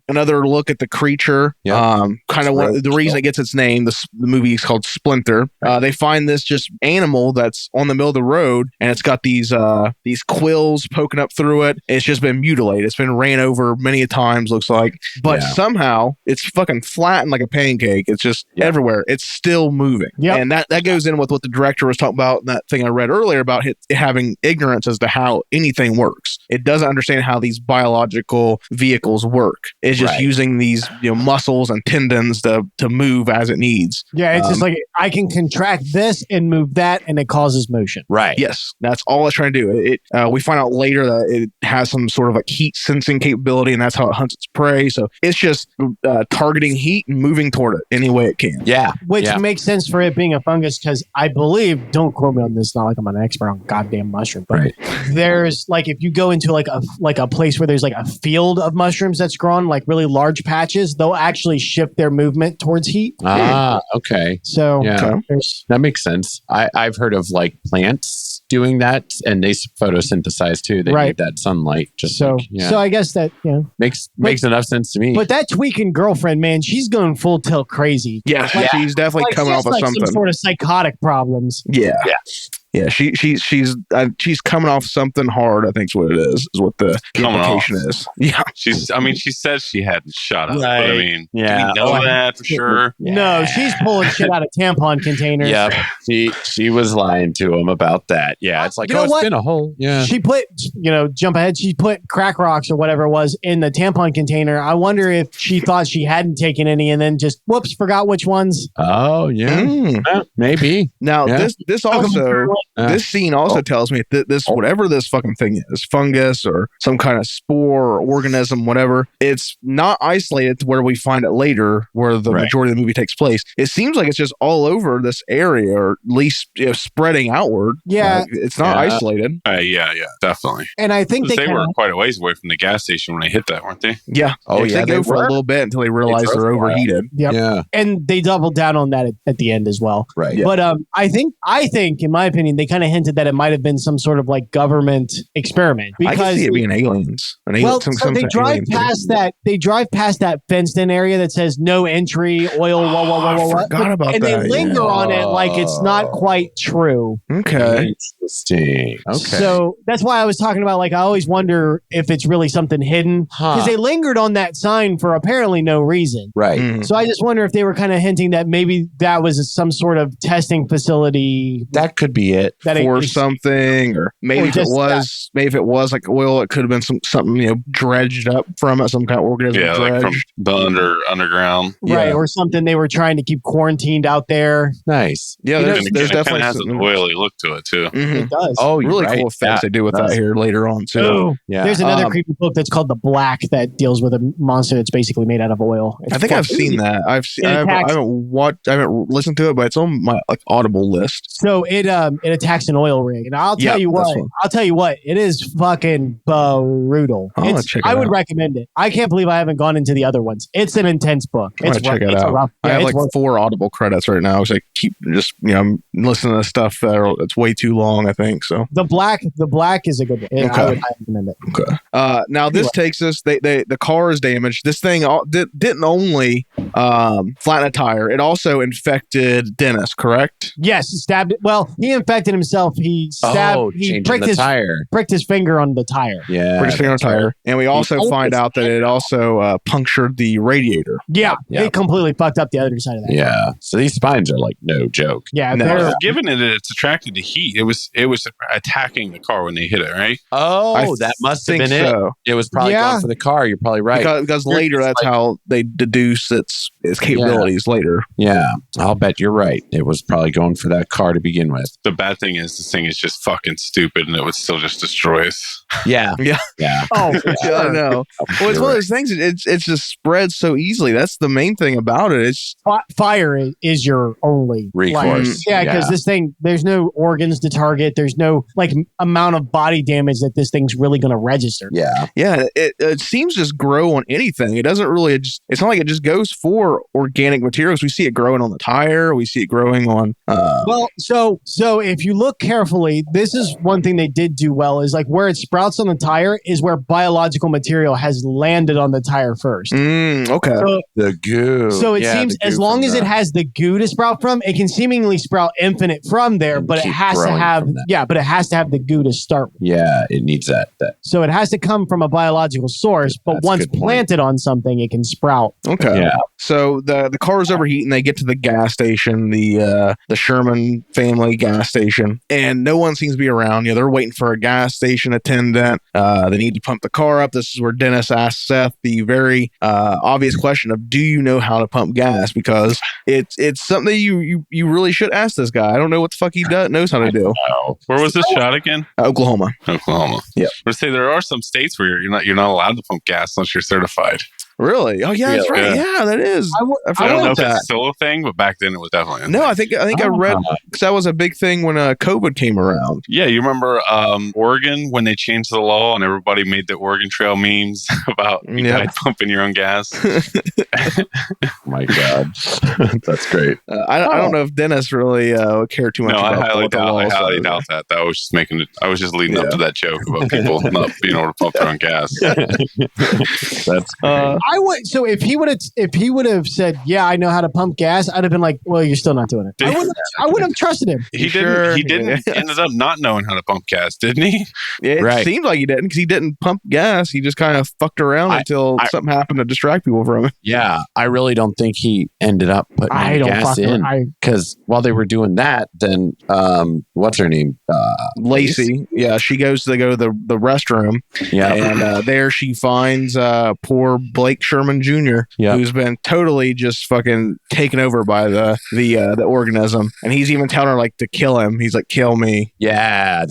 another look at the creature. The reason it gets its name. The movie is called Splinter. They find this just animal that's on the middle of the road, and it's got these quills poking up through it. It's just been mutilated. It's been ran over many a times, looks like. But somehow it's fucking flattened like a pancake. It's just everywhere. It's still moving. Yep. And that goes in with what the director was talking about in that thing I read earlier about it having ignorance as to how anything works. It doesn't understand how these biological vehicles work. It's just using these muscles and tendons to move as it needs. Yeah, it's just like I can contract this and move that, and it causes motion. Right. Yes, that's all it's trying to do. We find out later that it has some sort of like heat sensing capability, and that's how it hunts its prey. So it's just targeting heat and moving toward it any way it can. Yeah. Which makes sense for it being a fungus, because I believe, don't quote me on this, not like I'm an expert on goddamn mushroom, but there's like, if you go into like a place where there's like a field of mushrooms that's grown, like really large patches, they'll actually shift their movement towards heat. Okay. So that makes sense. I've heard of like plants doing that, and they photosynthesize too. They need that sunlight. So I guess that makes enough sense to me. But that tweaking girlfriend, man, she's going full tilt crazy. Yeah, she's definitely coming off of something. Some sort of psychotic problems. Yeah. Yeah, she's coming off something hard. I think is what it is what the implication is. Yeah, she said she hadn't shot up. Right. But I mean, do we know that for sure? No, she's pulling shit out of tampon containers. Yeah, she was lying to him about that. Yeah, it's like, it's been a hole. Yeah, she put, jump ahead. She put crack rocks or whatever it was in the tampon container. I wonder if she thought she hadn't taken any and then just forgot which ones. Oh yeah, maybe. Now this also. This scene also tells me that this whatever this fucking thing is, fungus or some kind of spore or organism, whatever, it's not isolated to where we find it later, where the majority of the movie takes place. It seems like it's just all over this area, or at least spreading outward. Yeah, it's not isolated. Yeah, definitely. And I think they were quite a ways away from the gas station when they hit that, weren't they? Yeah. They go for a little bit until they realize they're overheated. Yep. Yeah, and they doubled down on that at the end as well. Right. Yeah. But I think, in my opinion, they kind of hinted that it might have been some sort of like government experiment, because I can see it being aliens. They drive past that. They drive past that fenced-in area that says "No entry, oil." I forgot about and that. they linger on it like it's not quite true. Okay. Interesting. Okay. So that's why I was talking about, like, I always wonder if it's really something hidden because they lingered on that sign for apparently no reason. Right. Mm. So I just wonder if they were kind of hinting that maybe that was some sort of testing facility That could be it. that For it, something, or maybe Or if just it was like oil, it could have been something dredged up from it, some kind of organism Yeah, like from dredged. the underground. right, Yeah. or something they were trying to keep quarantined out there. Nice. Yeah, And there's again, it kind definitely of has an something. oily look to it too. Mhm. It does. Oh, you're Really right. cool effects they do with It that does. here later on too. Ooh. Yeah. There's another creepy book that's called The Black that deals with a monster that's basically made out of oil. It's I think I've fucking- seen that. I It attacks- haven't listened to it, but it's on my Audible list. So it attacks an oil rig, and I'll tell Yeah, you that's what, it is fucking brutal. I'm gonna check it I would out. recommend it. I can't believe I haven't gone into the other ones. It's an intense book. I'm It's gonna check rough. it It's out. rough. I Yeah, have it's like worth- 4 Audible credits right now, so I keep just I'm listening to stuff that's way too long. I think so. The Black is a good one. Okay. I would recommend it. Okay. Now this takes us. The car is damaged. This thing didn't only flatten a tire; it also infected Dennis. Correct? Yes, stabbed. Well, he infected himself. He stabbed. Oh, he changing pricked the his tire. finger on the tire. Yeah. We're just on a tire, and we also opened find his out that it also punctured the radiator. Yeah, Yeah. it completely fucked up the other side of that. Yeah. So these spines are like no joke. Yeah, No. they're- Given it, it's attracted to heat. It was attacking the car when they hit it, right? Oh, I that must have think been it. so. It was probably Yeah. going for the car. You're probably right. Because You're later just that's like- how they deduce its capabilities later. Yeah. I'll bet you're right. It was probably going for that car to begin with. The bad thing is this thing is just fucking stupid, and it would still just destroy us. Yeah. Yeah. Yeah. oh, Yeah, I know. Well, it's You're one of right. those things. It's just spreads so easily. That's the main thing about it. It's fire is your only Recourse. like, yeah, because Yeah. this thing, there's no organs to target. There's no like amount of body damage that this thing's really going to register. Yeah. yeah. It seems to just grow on anything. It doesn't really. It's not like it just goes for organic materials. We see it growing on the tire. We see it growing on. Well, so if you look carefully, this is one thing they did do well is like where it sprouts on the tire is where biological material has landed on the tire first. Okay. So, The goo. so it Yeah, seems the as goo long from as it the- has the goo to sprout from, it can seemingly sprout infinite from there, And but it keep has to growing have from that. but it has to have the goo to start with. Yeah, it needs that. So it has to come from a biological source, but That's a once good point. planted on something, it can sprout. Okay. Yeah. So the car's overheating. They get to the gas station, the Sherman family gas station, and no one seems to be around. They're waiting for a gas station attendant. They need to pump the car up. This is where Dennis asks Seth the very obvious question of, "Do you know how to pump gas?" Because it's something you really should ask this guy. I don't know what the fuck he knows how to do. Where was this shot again? Oklahoma. Oklahoma. Yep. But say there are some states where you're not allowed to pump gas unless you're certified. Really? Oh yeah, that's Yeah. right. Yeah, that is. I I forgot don't know about if that. it's still a thing, but back then it was definitely a No, thing. I think I read because that was a big thing when COVID came around. Yeah, you remember Oregon when they changed the law and everybody made the Oregon Trail memes about you Yeah. died pumping your own gas. Oh my God. That's great. I don't know if Dennis really cared too much No, I about highly what the doubt. law I highly says. doubt that. That was just making it. I was just leading up Yeah. to that joke about people not being able to pump their own gas. That's great. I would. So if he would have said, "Yeah, I know how to pump gas," I'd have been like, "Well, you're still not doing it." I wouldn't have trusted him. He Sure? didn't. Yeah. Ended up not knowing how to pump gas, didn't he? Yeah, it Right. seemed like he didn't because he didn't pump gas. He just kind of fucked around until something happened to distract people from it. Yeah, I really don't think he ended up putting I any don't gas fuck in with- because while they were doing that, then what's her name? Lacey, yeah, she goes to go to the restroom, Yeah, and there she finds poor Blake Sherman Jr., Yeah. who's been totally just fucking taken over by the organism, and he's even telling her like to kill him. He's like, "Kill me." yeah.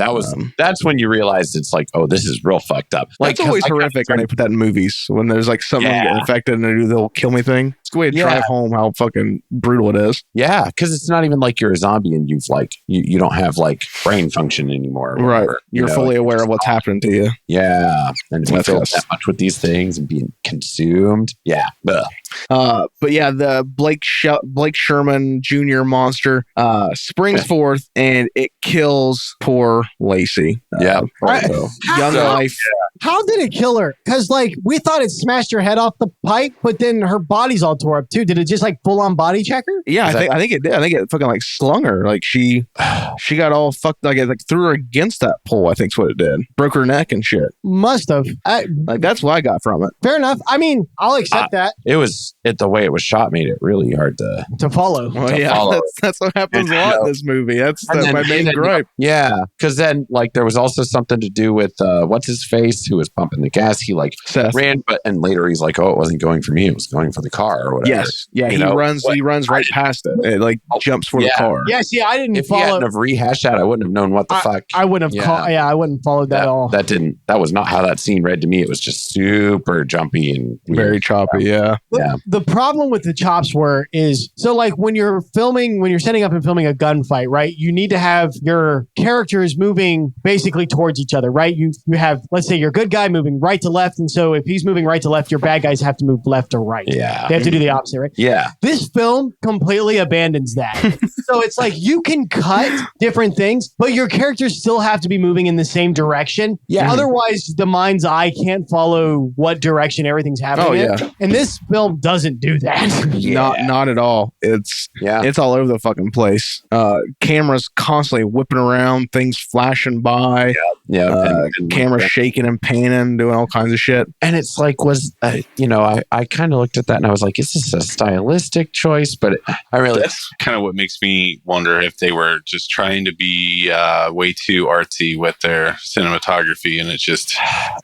That's when you realized it's like, oh, this is real fucked up. Like, That's always 'cause I kinda horrific when they put that in movies. When there's like something Yeah. get infected and they do the whole kill me thing. It's a good way to Yeah. drive home how fucking brutal it is. Yeah, because it's not even like you're a zombie and you've like you don't have like brain function anymore. or Right. whatever, you You're know? fully aware of what's happening to you. Yeah, and if you That's feel us. that much with these things and being consumed, yeah. Ugh. But yeah, the Blake Sherman Jr. monster springs forth and it kills poor Lacey. Yeah. Young life. How did it kill her? Because like we thought it smashed her head off the pipe, but then her body's all tore up too. Did it just like full on body check her? Yeah, I think it did. I think it fucking like slung her. Like she got all fucked. Like it like threw her against that pole. I think's what it did. Broke her neck and shit. Must have. Like that's what I got from it. Fair enough. I mean, I'll accept that The way it was shot made it really hard to follow. Well, to yeah, follow. that's what happens a lot in this movie. That's my main gripe. Yeah, because then like there was also something to do with what's his face who was pumping the gas. He like Seth. ran, and later he's like, "Oh, it wasn't going for me; it was going for the car or whatever." Yes, yeah, You he know, runs right past it. It like jumps for the car. Yeah, see, I didn't If he follow. hadn't have rehashed that, I wouldn't have known what the fuck. I wouldn't have I wouldn't follow that at all. That was not how that scene read to me. It was just super jumpy and weird. Very choppy. Yeah. The problem with the chops is so like when you're setting up and filming a gunfight, right? You need to have your characters moving basically towards each other, right? You have, let's say, your good guy moving right to left, and so if he's moving right to left, your bad guys have to move left to right. Yeah, they have to do the opposite, right? Yeah. This film completely abandons that. So it's like you can cut different things, but your characters still have to be moving in the same direction. Yeah. Otherwise, the mind's eye can't follow what direction everything's happening in. And this film doesn't do that. Not at all. It's all over the fucking place. Cameras constantly whipping around, things flashing by. And cameras shaking and panning, doing all kinds of shit. And it's like, I kind of looked at that and I was like, is this a stylistic choice? But that's kind of what makes me wonder if they were just trying to be way too artsy with their cinematography, and it's just.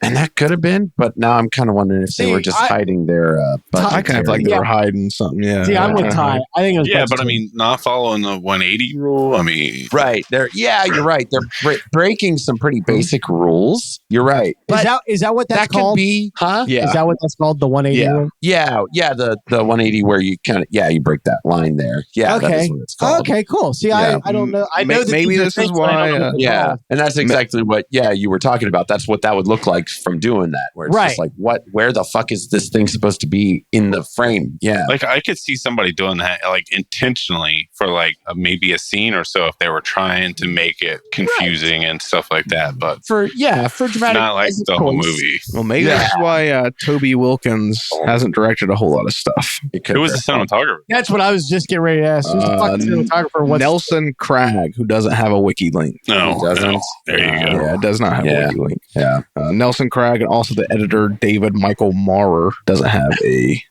And that could have been, but now I'm kind of wondering if they were just hiding their. I kind of like they were hiding something. Yeah. See, I'm with Ty. I think it was. Yeah, but I mean, not following the 180 rule. I mean, right there. Yeah, you're right. They're breaking some pretty basic rules. You're right. But is that what that's called? Could be, huh? Yeah. Is that what that's called? The 180 rule? Yeah. The 180 where you kind of you break that line there. Yeah. Okay. That is what it's called. Okay. Cool. See, I don't know. I know that maybe this is why. And that's exactly what. Yeah, you were talking about. That's what that would look like from doing that. Where it's just like, where the fuck is this thing supposed to be in the frame? Yeah. Like I could see somebody doing that like intentionally for like maybe a scene or so if they were trying to make it confusing and stuff like that. But for dramatic, not like the whole movie. Well, maybe that's why Toby Wilkins hasn't directed a whole lot of stuff. Who was the cinematographer? That's what I was just getting ready to ask. Who's the fucking cinematographer? Nelson Cragg, who doesn't have a wiki link. No, doesn't. There you go. Yeah, it does not have a wiki link. Yeah. Nelson Cragg and also the editor David Michael Maurer doesn't have a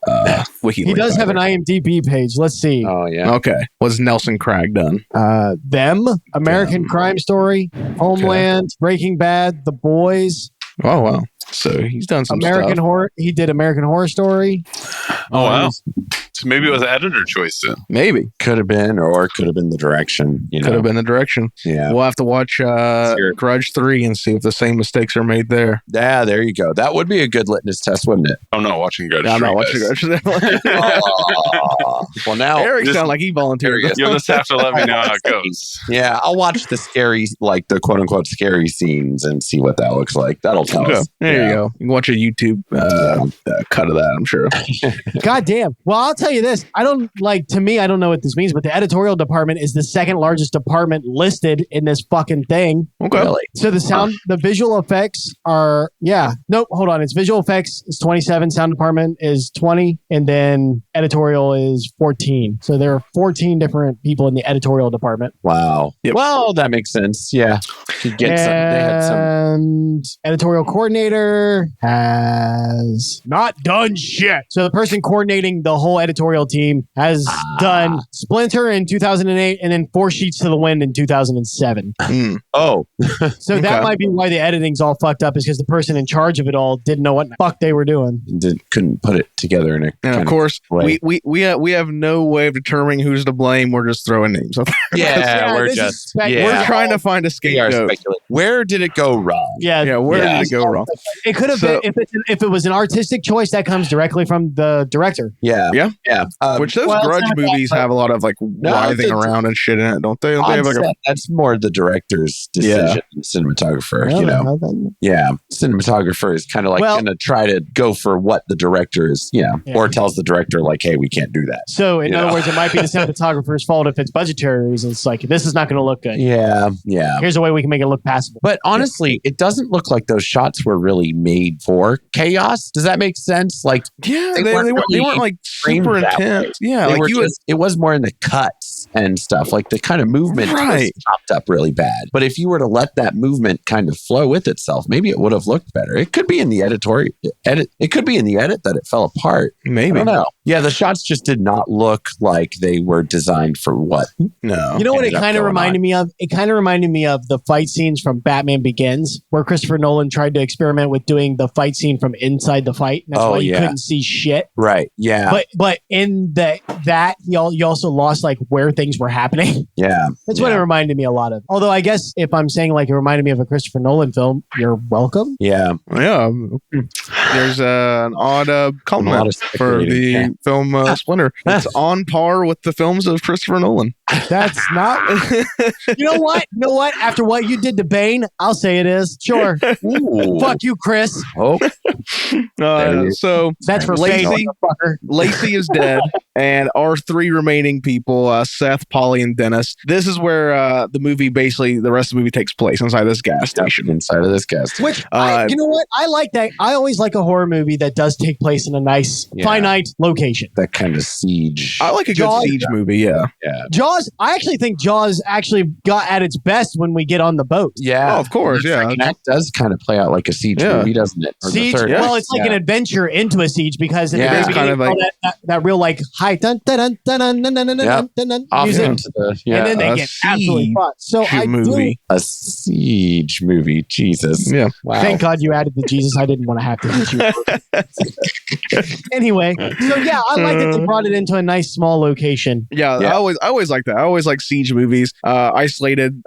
wiki link. He does have an IMDb page. Let's see. Oh yeah. Okay. What's Nelson Cragg done? Them, American Crime Story, Homeland, Breaking Bad, The Boys. Oh wow. So he's done some American stuff. Horror. He did American Horror Story. Oh wow. So maybe it was an editor choice then. Maybe. Could have been, or it could have been the direction. Could have been the direction. Yeah. We'll have to watch Grudge 3 and see if the same mistakes are made there. Yeah, there you go. That would be a good litmus test, wouldn't it? I'm not watching Grudge 3. I'm not watching Grudge 3. Well, now Eric sounded like he volunteered. You'll just have to let me know how it goes. Yeah, I'll watch the scary, like the quote unquote scary scenes and see what that looks like. That'll tell us. There you go. You can watch a YouTube cut of that, I'm sure. God damn. Well, I'll tell you this. I don't know what this means, but the editorial department is the second largest department listed in this fucking thing. Okay. Really? So the visual effects are, nope, hold on. It's visual effects is 27, sound department is 20, and then editorial is 14. So there are 14 different people in the editorial department. Wow. Yep. Well, that makes sense. Yeah. They had some. Editorial coordinator has not done shit. So the person coordinating the whole editorial team has done Splinter in 2008 and then 4 Sheets to the Wind in 2007. Oh. So that might be why the editing's all fucked up, is because the person in charge of it all didn't know what the fuck they were doing. Couldn't put it together in a And of course, we have no way of determining who's to blame. We're just throwing names up there. Yeah, we're trying to find a scapegoat. Where did it go wrong? Yeah, where did it go wrong? It could have been if it was an artistic choice that comes directly from the director. Yeah. Yeah. Which those well, it's Grudge not that, movies but- have a lot of like writhing it's a- around and shit in it, don't they? Don't they on have like a set, that's more the director's decision, the cinematographer, Well, you know. well, then- Yeah. Cinematographer is kind of like Well- going to try to go for what the director is, Yeah. or tells the director, like, hey, we can't do that. So, in You other know. words, it might be the cinematographer's fault if it's budgetary reasons. It's like, this is not going to look good. Yeah. Yeah. Here's a way we can make it look passable. But honestly, it doesn't look like those shots were really made for chaos. Does that make sense? Like, yeah, they they weren't weren't really like framed super that way. intense. Yeah, they like were you would just, it was more in the cuts and stuff. Like the kind of movement was Right. chopped up really bad. But if you were to let that movement kind of flow with itself, maybe it would have looked better. It could be in the edit. It could be in the edit that it fell apart. maybe. I don't know. Yeah, the shots just did not look like they were designed for what. No. You know what it ended up kind of going reminded on. me of? It kind of reminded me of the fight scenes from Batman Begins, where Christopher Nolan tried to experiment with doing the fight scene from inside the fight. And that's Oh, why you yeah. couldn't see shit. Right. Yeah. But in that you also lost like where things were happening. yeah. That's what it reminded me a lot of. Although I guess if I'm saying like it reminded me of a Christopher Nolan film, you're welcome. Yeah. Yeah, there's an odd A compliment lot of for the speculating, yeah. film Splinter. It's on par with the films of Christopher Nolan. That's not. You know what? You know what? After what you did to Bane, I'll say it is. Sure. Ooh. Fuck you, Chris. Oh, There you- So That's for Lacey- Bane, motherfucker. Lacey is dead, and our three remaining people, Seth, Polly, and Dennis. This is where the movie, basically, the rest of the movie takes place inside this gas station. inside of this gas. Which, Uh, you know what? I like that. I always like a horror movie that does take place in a nice, Yeah. finite location. That kind of siege. I like a good Jaws- siege movie, yeah. Yeah. Jaws, I actually think Jaws actually got at its best when we get on the boat. Yeah. Oh, of course, The yeah. second act does kind of play out like a siege Yeah. movie, doesn't it? Or the Siege, third well, act. it's like Yeah. an adventure into a siege because in Yeah. the It is very kind of beginning, like- that real like high dun dun dun dun dun dun dun dun Yep. dun dun Off music, into the, yeah. and then they a get absolutely siege fucked. So I movie. a siege movie. Jesus. Yeah. Wow. Thank God you added the Jesus. I didn't want to have to hit you. Anyway, so yeah, I like that they brought it into a nice small location. Yeah, Yeah. I always like that. I always like siege movies, isolated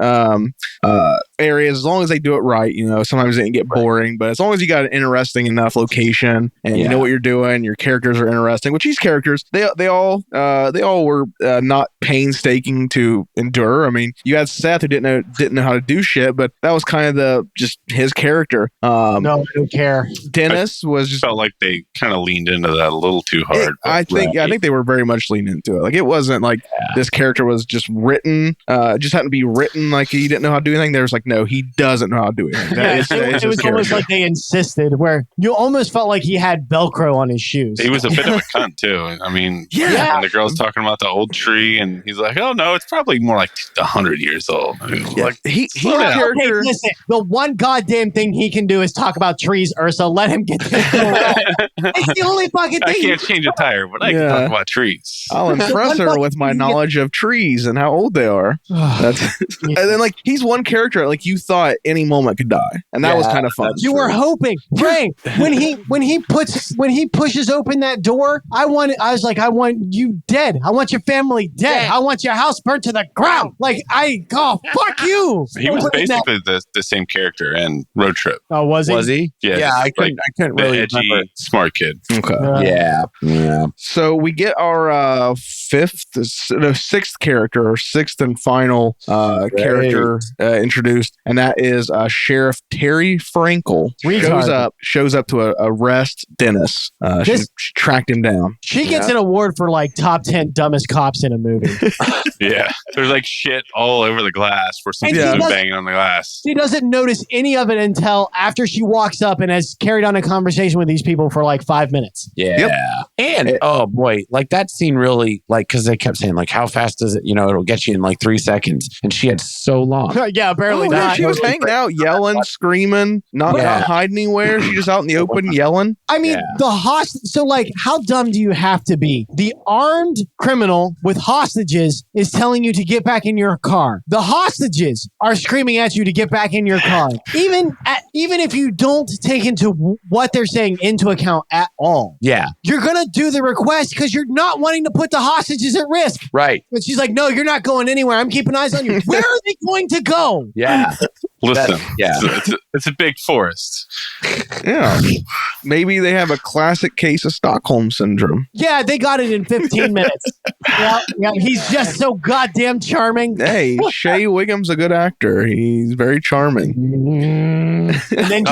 areas. As long as they do it right, you know. Sometimes it can get boring, but as long as you got an interesting enough location and you Yeah. know what you're doing, your characters are interesting. Which these characters, they all were not painstaking to endure. I mean, you had Seth who didn't know how to do shit, but that was kind of just his character. No, I don't care. Dennis was just. Felt like they kind of leaned into that a little too hard. I think they were very much leaning into it. Like it wasn't like this character was just written, just happened to be written like he didn't know how to do anything. There's like, no, he doesn't know how to do anything. Yeah, That is it his was almost character. like they insisted, where you almost felt like he had Velcro on his shoes. He was a bit of a cunt too. I mean, Yeah. when the girl's talking about the old tree, and he's like, "Oh no, it's probably more like 100 years old." I mean, like, He's slow a down. Okay, character. listen. The one goddamn thing he can do is talk about trees, Ursa. Let him get this. It's the only fucking I thing. can't change a tire, but I Yeah. can talk about trees. I'll impress her with my knowledge of trees and how old they are. That's and then like he's one character like you thought any moment could die, and that was Yeah, kind of fun. You were hoping, Ray, when he pushes open that door. I was like, I want you dead. I want your family dead. I want your house burnt to the ground. Like fuck you. He was Opening that- basically the same character in Road Trip. Oh, was he? Was he? Yeah, Yeah, I like couldn't the really edgy, remember. smart kid. Okay. Yeah. Yeah. So we get our sixth character, or sixth and final character introduced, and that is Sheriff Terry Frankel. Retard. Shows up to arrest Dennis. She tracked him down. She gets an award for like top 10 dumbest cops in a movie. Yeah, there's like shit all over the glass where And something's he been doesn't- banging on the glass. She doesn't notice any of it until after she walks up and has carried on a conversation with these people for like 5 minutes. Yeah. And oh boy, like that scene really, like, because they kept saying, like, how fast does it, it'll get you in like 3 seconds. And she had so long. Yeah, apparently Oh, yeah, not. she was hanging out, yelling, screaming, not hiding anywhere. She just out in the open yelling. I mean, the hostage. So, like, how dumb do you have to be? The armed criminal with hostages is telling you to get back in your car. The hostages are screaming at you to get back in your car. Even if you don't take into what they're saying into account at all, Yeah. you're gonna do the request because you're not wanting to put the hostages at risk. Right. But she's like, "No, you're not going anywhere. I'm keeping eyes on you." Where are they going to go? Yeah. Listen, yeah. it's a big forest. Yeah. Maybe they have a classic case of Stockholm syndrome. Yeah, they got it in 15 minutes. Yeah, he's just so goddamn charming. Hey, Shea Wiggum's a good actor. He's very charming. And then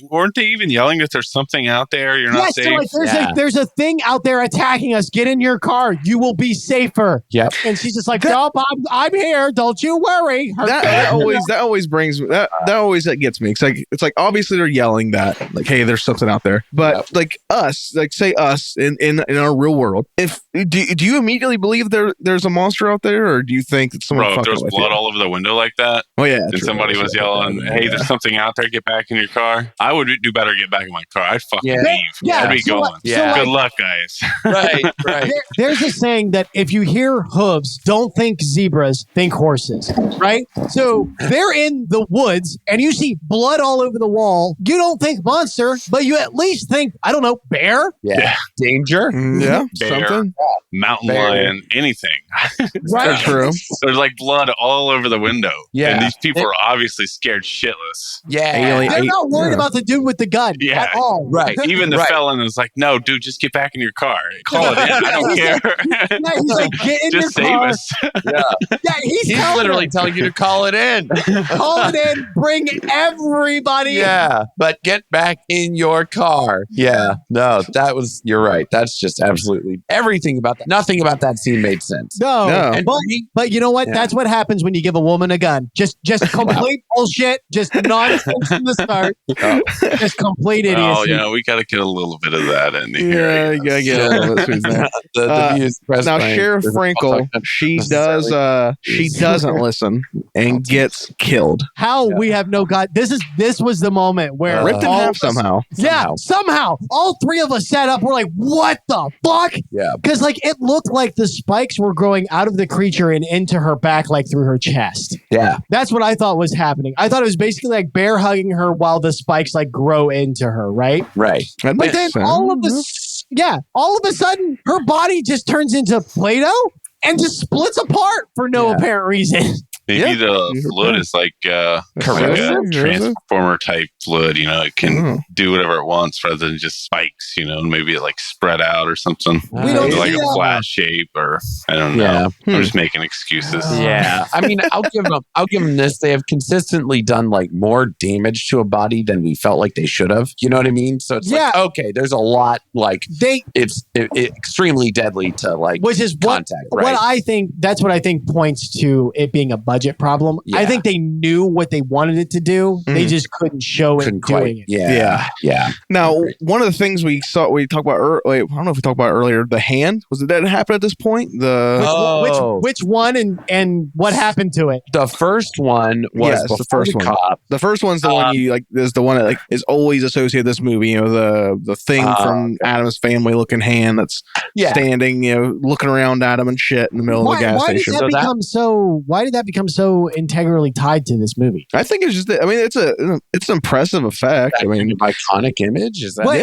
Weren't they even yelling that there's something out there? You're not safe. There's a thing out there attacking us. Get in your car. You will be safer. Yep. And she's just like, nope, I'm here. Don't you worry. That always brings that always gets me. It's like obviously they're yelling that like, hey, there's something out there. But like us, like say us in our real world, if do you immediately believe there's a monster out there, or do you think that someone Bro, if there's blood all over the window like that, oh yeah, and somebody was yelling, hey, there's something out there, get back in your car, I would do better get back in my car. I'd fucking leave. Yeah, I'd be going. Good luck, guys. Right. There's a saying that if you hear hooves, don't think zebras, think horses, right? So they're in the woods and you see blood all over the wall. You don't think monster, but you at least think, I don't know, bear? Yeah. Danger? Yeah, Bear, something. Mountain lion, anything. Right. That's true. There's like blood all over the window. Yeah. And these people are obviously scared shitless. Yeah. They're not worried about the dude with the gun at all. Right. Even the felon is like, no, dude, just get back in your car. Call it in. I don't care. Yeah, he's like, get in Just your save car. us. Yeah, he's literally telling you to call it in. Call it in, bring everybody. Yeah, but get back in your car. Yeah, no, you're right. That's just absolutely everything about that. Nothing about that scene made sense. No. And But you know what? Yeah. That's what happens when you give a woman a gun. Just complete bullshit. Just nonsense from the start. Just complete idiocy. Oh, yeah, we got to get a little bit of that in here. Yeah, you gotta get a little bit of that. the views pressed Now, by- Sheriff Frankel, she doesn't listen and gets killed. How we have no God. This was the moment where Ripped in half somehow. Yeah, somehow all three of us sat up. We're like, what the fuck? Yeah. Because like it looked like the spikes were growing out of the creature and into her back, like through her chest. Yeah. That's what I thought was happening. I thought it was basically like bear hugging her while the spikes like grow into her, right? Right. That But makes then sense. all of a sudden, her body just turns into Play-Doh and just splits apart for no apparent reason. Maybe the fluid is like a transformer type fluid, it can do whatever it wants rather than just spikes, maybe it like spread out or something. We don't like see a that. flat shape or I don't know. I'm just making excuses. Yeah. I mean, I'll give them this. They have consistently done like more damage to a body than we felt like they should have. You know what I mean? So it's like, okay, there's a lot like it's extremely deadly to like which is contact, right? That's what I think points to it being a budget problem. Yeah. I think they knew what they wanted it to do. They just couldn't show it doing it. Yeah. Now, one of the things we talked about I don't know if we talked about earlier, the hand, was it that happen at this point? Which one and what happened to it? The first one was the first one. cop. The first one's the one is the one that like is always associated with this movie. The thing from Adam's Family looking hand that's standing, looking around at him and shit in the middle of the gas station. Why did that become so integrally tied to this movie? I think it's just, it's an impressive effect. That kind of iconic image is that? But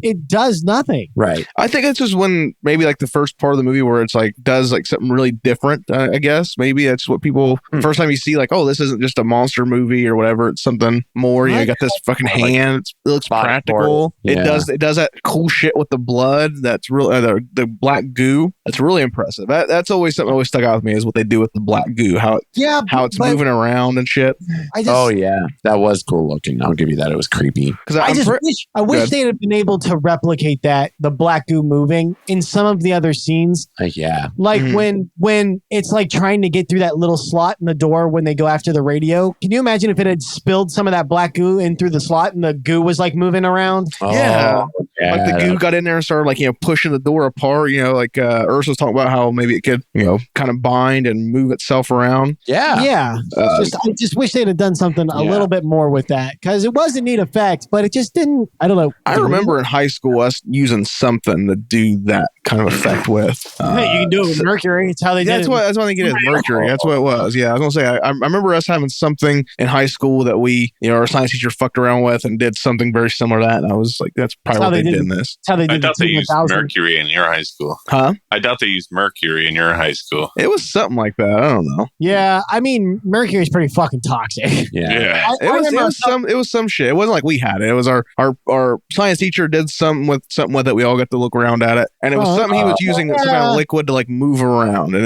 it does nothing. Right. I think it's just when maybe like the first part of the movie where it's like does like something really different. I guess maybe that's what people first time you see like, oh, this isn't just a monster movie or whatever. It's something more. You got this fucking hand. It looks practical. Yeah. It does that cool shit with the blood. That's real. The black goo. That's really impressive. That's always something that always stuck out with me is what they do with the black goo. How it's moving around and shit. That was cool looking. I'll give you that. It was creepy. Because I wish they'd have been able to replicate the black goo moving in some of the other scenes. Like when it's like trying to get through that little slot in the door when they go after the radio. Can you imagine if it had spilled some of that black goo in through the slot and the goo was like moving around? Like the goo got in there and started like pushing the door apart. Like Urs was talking about how maybe it could kind of bind and move itself around. I just wish they'd have done something a little bit more with that because it was a neat effect, but it just didn't. I don't know. I remember in high school us using something to do that kind of effect with. You can do it with Mercury. It's how they did That's what I think it is. Mercury. That's what it was. Yeah, I was gonna say. I remember us having something in high school that we, our science teacher fucked around with and did something very similar to that. And I was like, that's probably what they did in this. That's how they I did doubt the they used 1000. mercury in your high school. Huh? I doubt they used mercury in your high school. It was something like that. I don't know. Yeah, I mean, mercury's pretty fucking toxic. Yeah. It was some shit. It wasn't like we had it. It was our science teacher did something with it. We all got to look around at it, and it was something he was using some kind of liquid to like move around, and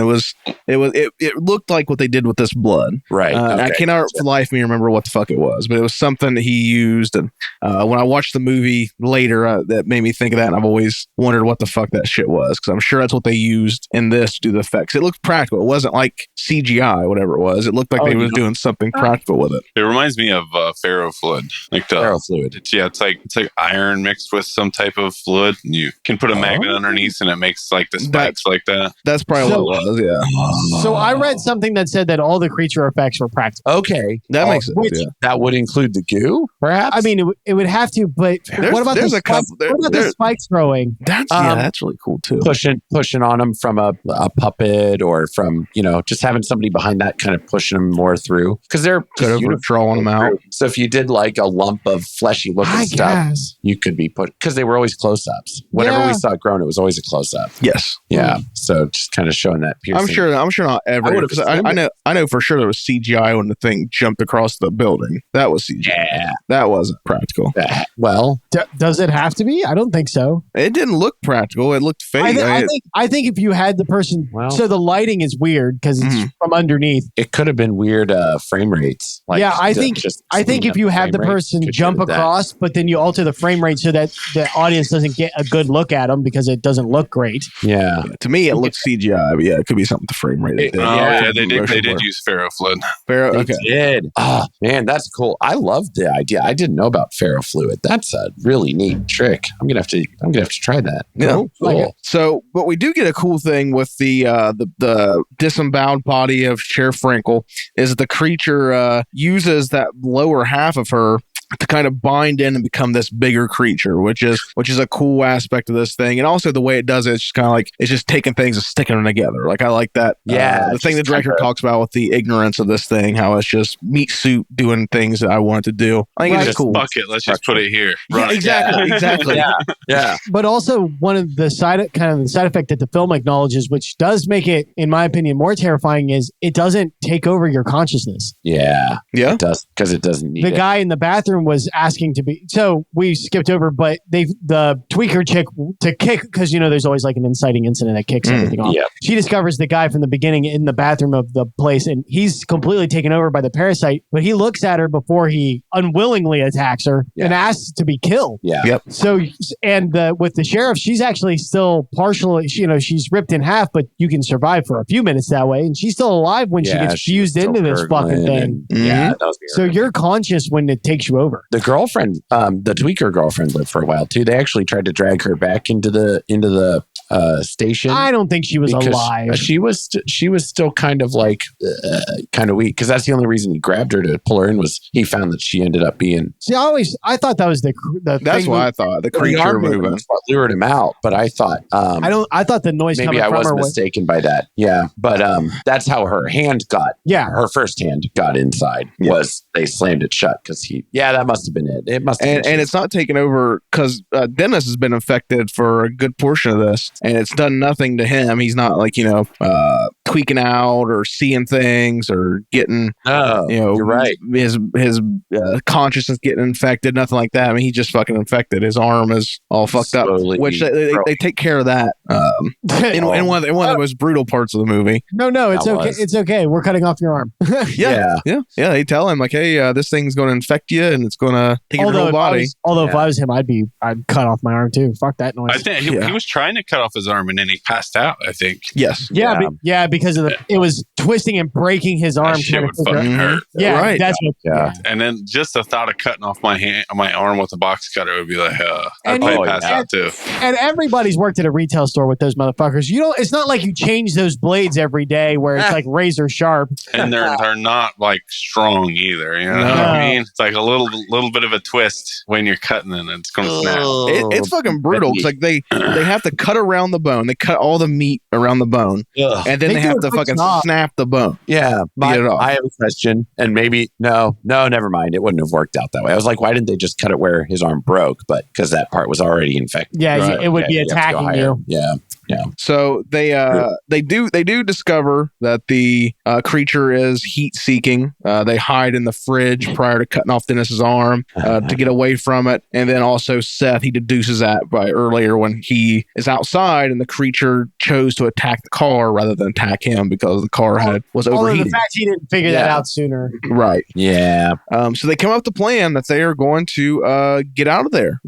it looked like what they did with this blood. Right. I cannot for the life of me remember what the fuck it was, but it was something that he used. And when I watched the movie later, that made me think of that, and I've always wondered what the fuck that shit was, because I'm sure that's what they used in this to do the effects. It looked practical. It wasn't like CGI, whatever it was. It looked like they was doing something practical with it. It reminds me of ferrofluid, like the Ferrofluid. It's like iron mixed with some type of fluid. And you can put a magnet underneath, and it makes like the spikes like that. That's probably what it was. Yeah. So I read something that said that all the creature effects were practical. Okay. That makes sense. Yeah. That would include the goo, perhaps? I mean, it would have to, but what about the spikes throwing? That's really cool too. Pushing on them from a puppet, or from, just having somebody behind that kind of pushing them more through, because they're drawing them out. So if you did like a lump of fleshy looking stuff, you could be because they were always close-ups. Whenever we saw it grown, it was always a close-up. Yes. Yeah. So just kind of showing that piercing. I'm sure not ever. Because I know for sure there was CGI when the thing jumped across the building. That was CGI. Yeah. That wasn't practical. Well, does it have to be? I don't think so. It didn't look practical. It looked fake. I think if you had the person, so the lighting is weird because it's from underneath. It could have been weird frame rates. I think if you have the person jump across, but then you alter the frame rate so that the audience doesn't get a good look at them because it doesn't look great. Yeah. To me, it looked CGI, but it could be something to frame rate. They did use ferrofluid. Okay. They did. Oh man, that's cool. I love the idea. I didn't know about ferrofluid. That's a really neat trick. I'm gonna have to try that. Yeah. Cool. So, but we do get a cool thing with the disemboweled body of Sheriff Frankel is the creature uses that lower half of her to kind of bind in and become this bigger creature, which is a cool aspect of this thing. And also the way it does it's just kind of like it's just taking things and sticking them together. Like I like that. Yeah. The thing the director talks about with the ignorance of this thing, how it's just meat suit doing things that I want it to do. I think it's cool. Fuck it, let's just put it here. Exactly. Yeah. But also one of the side effect that the film acknowledges, which does make it, in my opinion, more terrifying, is it doesn't take over your consciousness. Yeah. Yeah. It does, because it doesn't need the guy in the bathroom was asking to be, so we skipped over, but the tweaker chick to kick, because there's always like an inciting incident that kicks everything off. Yeah. She discovers the guy from the beginning in the bathroom of the place, and he's completely taken over by the parasite, but he looks at her before he unwillingly attacks her and asks to be killed. Yeah. Yep. So, and with the sheriff, she's actually still partially, she's ripped in half, but you can survive for a few minutes that way, and she's still alive when she gets fused into this fucking thing. Yeah. So you're conscious when it takes you over. The girlfriend, the tweaker girlfriend, lived for a while too. They actually tried to drag her back into the station. I don't think she was alive. She was still kind of like kind of weak, because that's the only reason he grabbed her to pull her in, was he found that she ended up being. See, I thought that was the That's why I thought the creature moving lured him out, but I thought I thought the noise maybe coming I from was her mistaken by that. Yeah, but that's how her hand got. Yeah, her first hand got inside. Was they slammed it shut because that must have been it. It must have and it's not taken over because Dennis has been infected for a good portion of this, and it's done nothing to him. He's not like tweaking out or seeing things or getting you're right. His consciousness getting infected, nothing like that. I mean, he's just fucking infected. His arm is all fucked up, which they take care of that in one of the most brutal parts of the movie. No, it's okay. It's okay. We're cutting off your arm. Yeah. They tell him like, hey, this thing's going to infect you and it's going to take your whole body. If I was him, I'd cut off my arm too. Fuck that noise. I think he was trying to cut off his arm and then he passed out, I think. Yes. Yeah, because of it was twisting and breaking his arm. That shit would fucking hurt. Yeah, right. That's what. Yeah. And then just the thought of cutting off my arm with a box cutter would be like, I'd probably pass out too. And everybody's worked at a retail store with those motherfuckers. It's not like you change those blades every day where it's like razor sharp. And they're not like strong either. You know what I mean? It's like a little bit of a twist when you're cutting it and it's going to snap. It's fucking brutal. It's like they have to cut around the bone. They cut all the meat around the bone. And then they have to fucking snap the bone. Yeah, Get it off. I have a question, and maybe no, never mind. It wouldn't have worked out that way. I was like, why didn't they just cut it where his arm broke? But because that part was already infected. Yeah, Right. it would Okay, be you have to go attacking higher. you. Yeah. So they do discover that the creature is heat seeking. They hide in the fridge prior to cutting off Dennis's arm to get away from it, and then also Seth he deduces that by earlier when he is outside and the creature chose to attack the car rather than attack him because the car was Although overheating. the fact he didn't figure that Yeah. out sooner. Right. Yeah. So they come up with the plan that they are going to get out of there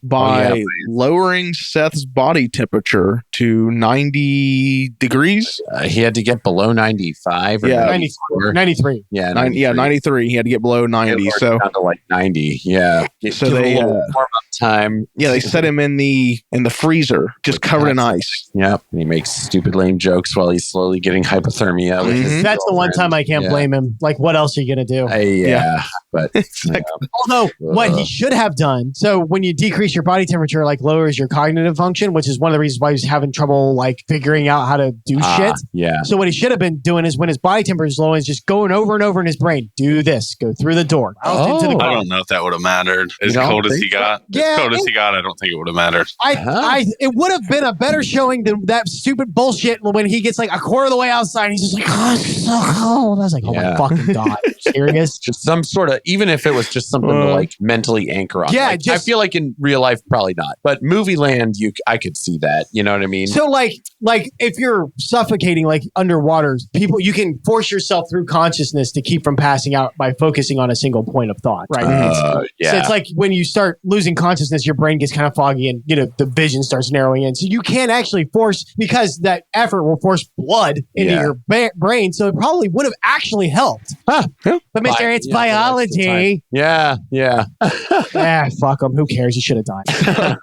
by lowering Seth's body temperature to 90 degrees. He had to get below 95 or Yeah. 94. 93. Yeah, 93. He had to get below 90. So down to like 90. Yeah. So Give it they, a little warm up time. yeah, they set him in the freezer, just covered in ice. Yep. And he makes stupid lame jokes while he's slowly getting hypothermia. With his That's the one girlfriend. time I can't Yeah. blame him. Like, what else are you going to do? Yeah. But Although, what he should have done, so when you decrease your body temperature, like lowers your cognitive function, which is one of the reasons why he's having trouble, like figuring out how to do shit. Yeah. So what he should have been doing is when his body temperature is low, is just going over and over in his brain. Do this. Go through the door. Out into the I car. don't know if that would have mattered. As You don't cold as think he got, Yeah, as cold as he got, I don't think it would have mattered. It would have been a better showing than that stupid bullshit when he gets like a quarter of the way outside. And he's just like, oh, it's so cold. I was like, oh my fucking God. Are you serious? Just some sort of, even if it was just something to like mentally anchor on. Yeah, Like, I feel like in real life, probably not. But movie land, I could see that. You know what I mean? So like if you're suffocating like underwater, you can force yourself through consciousness to keep from passing out by focusing on a single point of thought, right? So it's like when you start losing consciousness, your brain gets kind of foggy and the vision starts narrowing in. So you can't actually force, because that effort will force blood into your brain. So it probably would have actually helped. But Mr. It's biology. Yeah. Fuck him. Who cares? He should have died.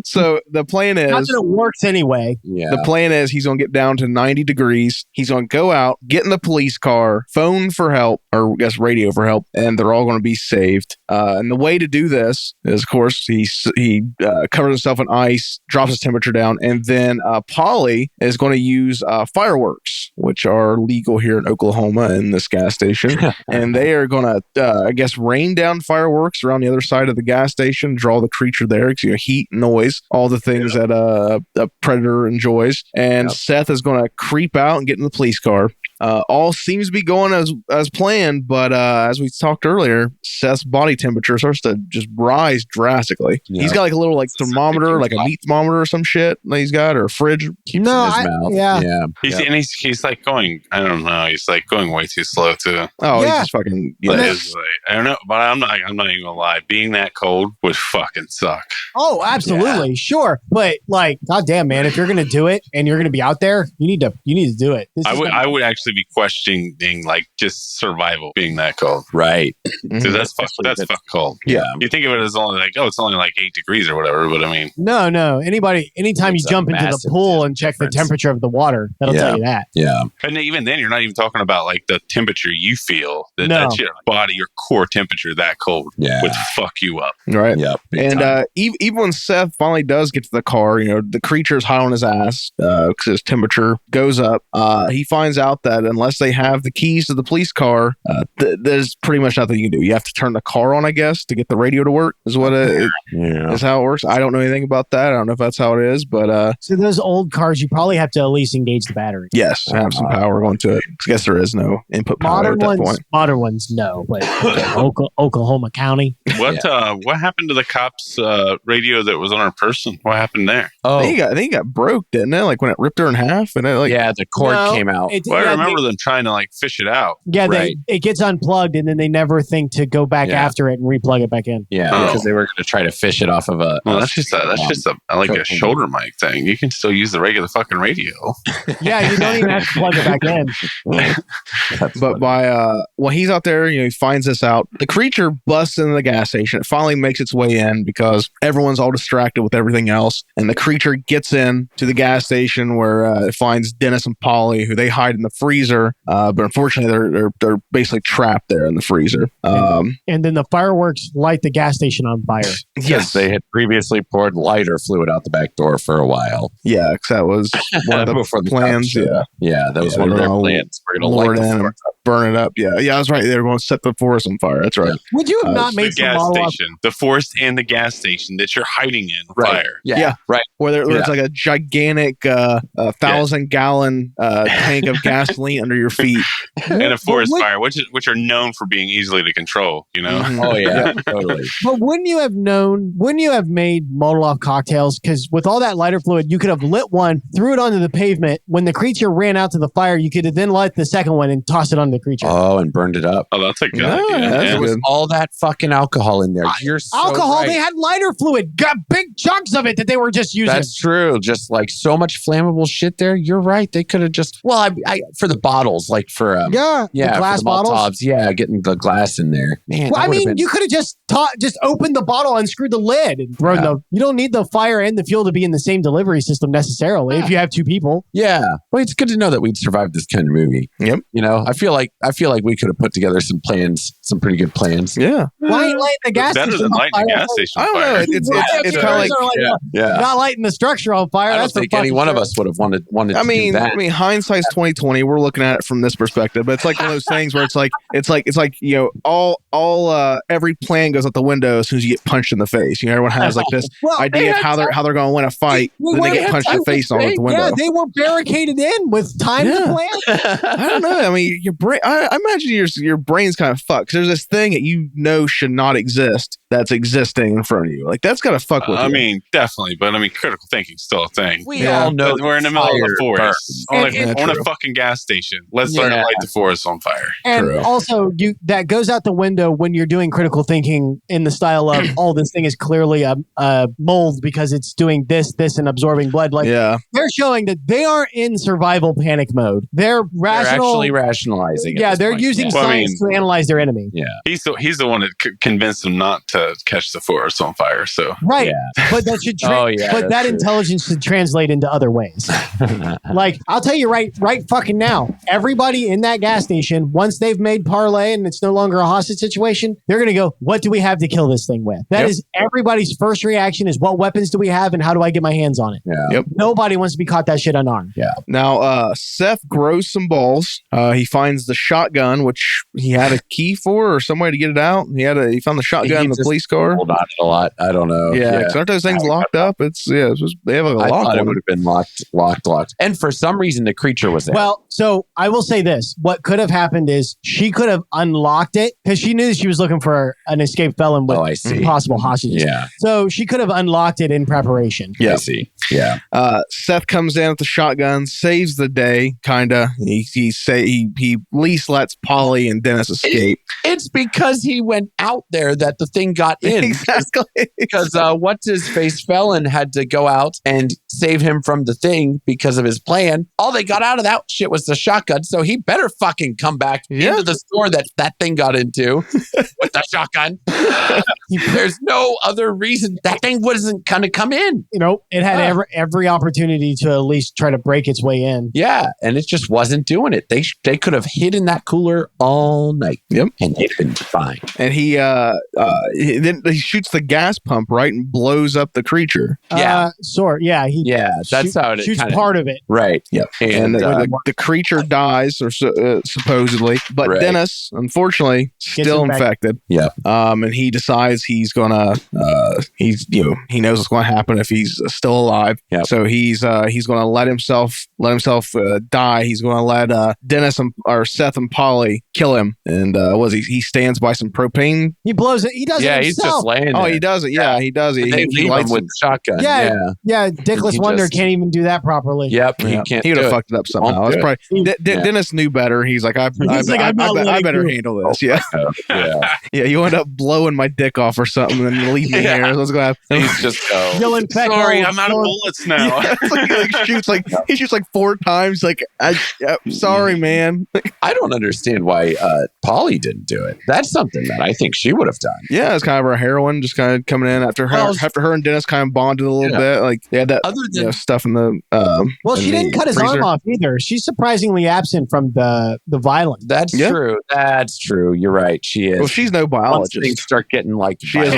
So the plan Not is that it works anyway. Yeah. the plan is he's going to get down to 90 degrees. He's going to go out, get in the police car, phone for help, or I guess radio for help, and they're all going to be saved. And the way to do this is, of course, he covers himself in ice, drops his temperature down, and then Polly is going to use fireworks, which are legal here in Oklahoma in this gas station. And they are going to, rain down fireworks around the other side of the gas station, draw the creature there, because heat, noise, all the things that a predator enjoys. And Seth is going to creep out and get in the police car. All seems to be going as planned, but as we talked earlier, Seth's body temperature starts to just rise drastically. Yeah. He's got like a little thermometer, like a meat thermometer or some shit that he's got, or a fridge. Keeps in his mouth. Yeah. He's like going. I don't know. He's like going way too slow too. Oh, Yeah. he's just fucking. But Yeah. it's like, I don't know, but I'm not even gonna lie. Being that cold would fucking suck. Oh, absolutely. Sure. But like, goddamn, man, if you're going to do it and you're going to be out there, you need to do it. I would actually be questioning like just survival being that cold. Right. Because that's fuck cold. Yeah. You think of it as only like, it's only like 8 degrees or whatever, but I mean, No. Anytime It's you a jump into the massive pool and check the difference. temperature of the water, that'll tell you that. Yeah. and even then you're not even talking about like the temperature you feel. That's your body, your core temperature that cold Yeah. would fuck you up. Right. Yep. And even when Seth finally does get to the car, the creature's hot on his ass because his temperature goes up. He finds out that unless they have the keys to the police car, there's pretty much nothing you can do. You have to turn the car on, I guess, to get the radio to work. Is what is how it works. I don't know anything about that. I don't know if that's how it is, but So those old cars, you probably have to at least engage the battery. yes, have some power going to it. I guess there is no input power at that point. Modern ones, no. But Oklahoma County. What happened to the cops' radio that was on her person? What happened there? Oh, I think it got broke, didn't it? Like when it ripped her in half, and it like yeah. The cord No, came out. Well, I remember them trying to like fish it out. Yeah, Right. it gets unplugged and then they never think to go back Yeah. after it and replug it back in. Yeah, Oh. because they were going to try to fish it off of a. Well, that's just a shoulder mic thing. You can still use the regular fucking radio. Yeah, you don't even have to plug it back in. But when he's out there, he finds this out. The creature busts into the gas station. It finally makes its way in because everyone's all distracted with everything else. And the creature gets in to the gas station where it finds Dennis and Polly, who they hide in the freezer. But unfortunately, they're basically trapped there in the freezer. And then the fireworks light the gas station on fire. Yes. They had previously poured lighter fluid out the back door for a while. Yeah, because that was one of the Before the plans. cops showed Yeah. up. Yeah, that was Yeah, one of they their were plans. We're going to Lord light the in and forest up. burn it up. Yeah, yeah, that's right. They were going to set the forest on fire. That's right. Would you have not The made some gas model station, the forest and the gas station that you're hiding in Right. fire. Yeah. Right. Where there's like a gigantic 1,000-gallon tank of gasoline under your feet. And a forest fire, which are known for being easily to control, you know? Mhm. Oh, yeah. Totally. But wouldn't you have made Molotov cocktails? Because with all that lighter fluid, you could have lit one, threw it onto the pavement. When the creature ran out to the fire, you could have then light the second one and toss it on the creature. Oh, and burned it up. Oh, that's a good Yeah, idea. that's Yeah. There was good. all that fucking alcohol in there. You're so Alcohol, right. they had lighter fluid, got big chunks of it that they were just using. That's true. Just like so much flammable shit there. You're right. They could have just, well, I for the bottles, like for, the glass for the bottles. Molotovs. Yeah, getting the glass in there. Man, Well, that I would've mean, been- you could have just opened the bottle, unscrewed the lid, and thrown the. You don't need the fire and the fuel to be in the same delivery system necessarily. If you have two people, yeah. Well, it's good to know that we'd survived this kind of movie. Yep. You know, I feel like we could have put together some plans, some pretty good plans. Yeah. why ain't lighting the gas Better station than on lighting fire? a gas station I on don't know. fire. It's kind of like Yeah. Not lighting the structure on fire. I don't That's for think any fucking one of sure. us would have wanted I to do that. mean, hindsight's 2020. We're looking at it from this perspective, but it's like one of those things where it's like every plan goes out the window as soon as you get punched in the face. You know, everyone has like this Well, idea of how they're going to win a fight, then they get punched in the face on at the window. Yeah, they were barricaded in with time to plan. I don't know. I mean, your brain. I imagine your brain's kind of fucked. 'Cause there's this thing that you know should not exist that's existing in front of you. Like that's got to fuck with you. I mean, definitely, but I mean, critical thinking's still a thing. We all know But we're in the middle of the fire forest on And- a fucking gas station. Let's learn to Yeah. light the forest on fire. And True. also, that goes out the window when you're doing critical thinking in the style of, oh, this thing is clearly a mold because it's doing this, and absorbing blood. Like yeah, they're showing that they aren't in survival panic mode. They're They're rational. actually rationalizing. at Yeah, this they're point. using Yeah. Well, I science to analyze their enemy. Yeah. He's the one that convinced him not to catch the forest on fire. So Right. Yeah. But that should Oh, yeah, but that's that true. intelligence should translate into other ways. Like, I'll tell you right fucking now, everybody in that gas station, once they've made parlay and it's no longer a hostage situation, they're going to go, what do we have to kill this thing with? That is everybody's first reaction is, what weapons do we have and how do I get my hands on it? Yeah. Yep. Nobody wants to be caught that shit unarmed. Now, Seth grows some balls. He finds the shotgun, which he had a key for, or some way to get it out. He found the shotgun in the just police car. Hold on a lot. I don't know. Yeah, 'cause aren't those things locked up? They have like a I lock thought it on would them. have been locked. And for some reason, the creature was there. Well, so I will say this. What could have happened is she could have unlocked it because she knew she was looking for an escaped felon with I see. possible hostages. Yeah. So she could have unlocked it in preparation. Yeah. I see. Yeah. Seth comes in with the shotgun, saves the day, kinda. He at least lets Polly and Dennis escape. It's because he went out there that the thing got in. Exactly. Because what's his face felon had to go out and save him from the thing because of his plan. All they got out of that shit was the shotgun. So he better fucking come back into the store that thing got into with the shotgun. There's no other reason that thing wasn't gonna come in. You know, it had every opportunity to at least try to break its way in. Yeah, and it just wasn't doing it. They could have hid in that cooler all night. Yep. And they'd been fine. And then he shoots the gas pump, right, and blows up the creature. Yeah. That's how it shoots kinda, part of it. right. Yep. And the creature dies, or supposedly, but Right. Dennis, unfortunately, still infected. Yeah. And he decides he's gonna, he knows what's going to happen if he's still alive. Yeah. So he's gonna let himself die. He's gonna let Dennis or Seth and Polly kill him. And he stands by some propane. He blows it. He does it yeah, he's himself. just laying there. Oh, he does it. Yeah, he does it. They He leave lights him with the shotgun. Yeah, Dickless He Wonder just- can't even do that properly. Yep. He Yeah. can't He would do have it. fucked it up somehow. Won't That's do it. probably Yeah. Dennis knew better. He's like, I better handle this. Yeah, Yeah. yeah. You end up blowing my dick off or something, and then leave me here. What's going to happen? He's just go. You'll infect sorry, all- I'm out of bullets now. Yeah, it's like, he shoots like 4 times. Like, sorry, man. I don't understand why Polly didn't do it. That's something that I think she would have done. Yeah, it's kind of her heroine just kind of coming in after her and Dennis kind of bonded a little bit. Like they had that Other than stuff in the Well, she didn't cut his arm off either. She's surprisingly absent from the violence. That's true. That's true. You're right. She is. Well, she's no biologist. Once things start getting like she is.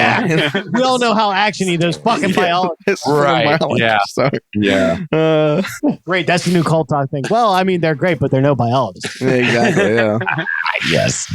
We all know how actiony those fucking biologists. Right. Yeah. So. Yeah. Great. That's the new cult talk thing. Well, I mean, they're great, but they're no biologists. Exactly. Yeah. Yes.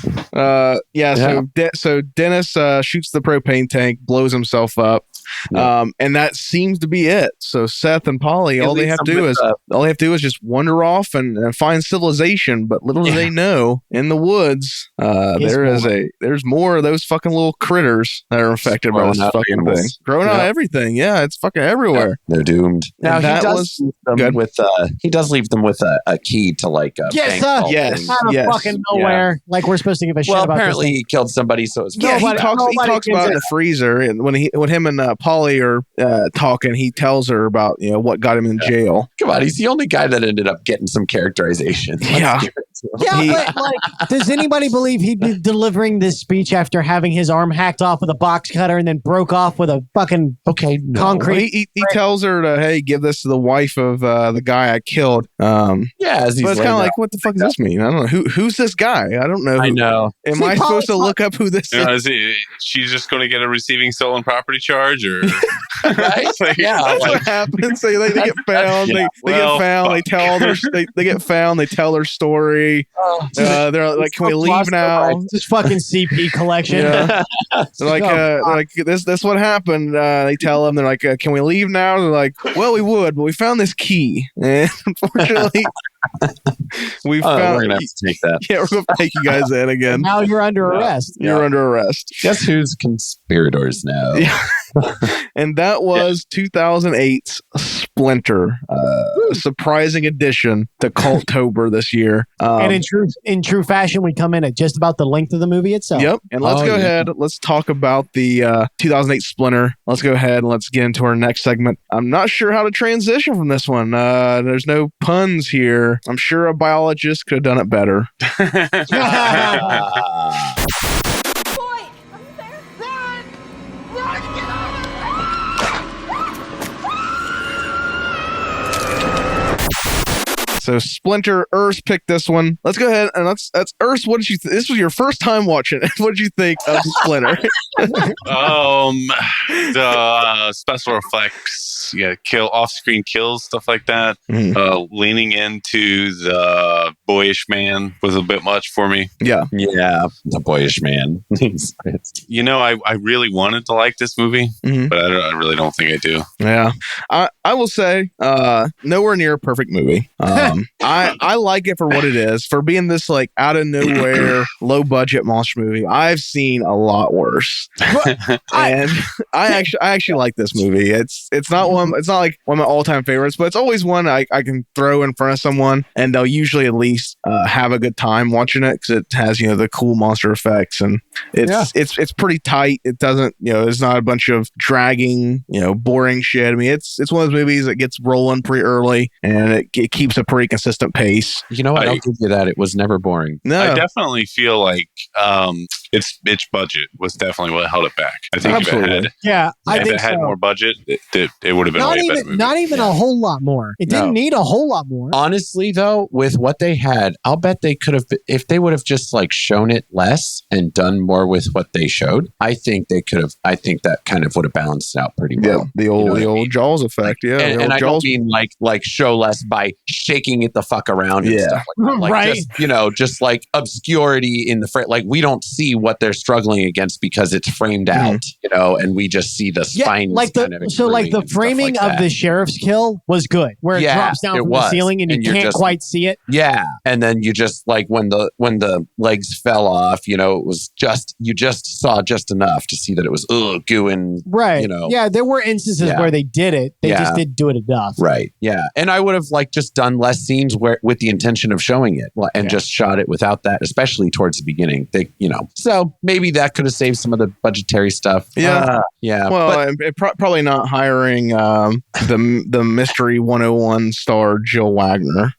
So Dennis shoots the propane tank, blows himself up. And that seems to be it. So Seth and Polly, all they have to do is just wander off and find civilization. But little do they know, in the woods, there's more of those fucking little critters that are affected by this fucking thing. Growing out everything. Yeah, it's fucking everywhere. They're doomed. Now he does leave them with a key to like a bank vault thing. Out of fucking nowhere. Like we're supposed to give a shit about. Well, apparently he killed somebody, so it's he talks about it in the freezer, and when him and Polly are talking, he tells her about what got him in jail. Come on, he's the only guy that ended up getting some characterization. But like, does anybody believe he'd be delivering this speech after having his arm hacked off with a box cutter and then broke off with a fucking concrete? He tells her to, hey, give this to the wife of the guy I killed. But it's kind of like, what the fuck does this mean? I don't know. Who's this guy? I don't know. I know. Am I supposed to look up who this is? She's just going to get a receiving stolen property charge, or right? That's what happens. They get found. They get found. They tell all their. They get found. They tell their story. They're like, can we leave now? This fucking CP collection. Yeah. Like this what happened. They tell them, they're like, can we leave now? They're like, well, we would, but we found this key, and unfortunately. We're gonna have to take that. Yeah, we're gonna take you guys in again. Now you're under arrest. You're under arrest. Guess who's conspirators now? Yeah. And that was 2008's Splinter, a surprising addition to Cultober this year. And in true fashion, we come in at just about the length of the movie itself. Yep. And let's go ahead. Let's talk about the 2008 Splinter. Let's go ahead and let's get into our next segment. I'm not sure how to transition from this one. There's no puns here. I'm sure a biologist could have done it better. So Splinter, Eurs picked this one. Let's go ahead and that's Eurs. What did you? This was your first time watching it. What did you think of Splinter? The special effects, off-screen kills, stuff like that. Leaning into the boyish man was a bit much for me. Yeah, the boyish man. I really wanted to like this movie, but I really don't think I do. Yeah, I will say, nowhere near a perfect movie. I like it for what it is, for being this like out of nowhere, low budget monster movie. I've seen a lot worse, and I actually like this movie. It's not like one of my all time favorites, but it's always one I can throw in front of someone, and they'll usually at least have a good time watching it because it has the cool monster effects, and it's pretty tight. It doesn't it's not a bunch of dragging boring shit. I mean it's one of those movies that gets rolling pretty early, and it keeps a pretty consistent pace. You know what? I'll give you that. It was never boring. No, I definitely feel like its budget was definitely what held it back. I think if it had more budget, it would have been a way better movie. Not even a whole lot more. It didn't need a whole lot more. Honestly, though, with what they had, I'll bet they could have, if they would have just like shown it less and done more with what they showed. I think they could have. I think that kind of would have balanced out pretty well. Yeah, the old Jaws effect. Yeah, and I don't mean like show less by shaking it the fuck around and stuff like that. Like right. Just like obscurity in the frame. Like we don't see what they're struggling against because it's framed out, and we just see the spine. Like the framing of the sheriff's kill was good, where it drops down from the ceiling and you can't quite see it. Yeah, and then you just like when the legs fell off, it was you just saw just enough to see that it was goo and right. Yeah, there were instances where they did it. They just didn't do it enough. Right. Yeah, and I would have like just done less scenes with the intention of showing it, and just shot it without that, especially towards the beginning. So maybe that could have saved some of the budgetary stuff. Yeah. Yeah. Well, probably not hiring the Mystery 101 star Jill Wagner.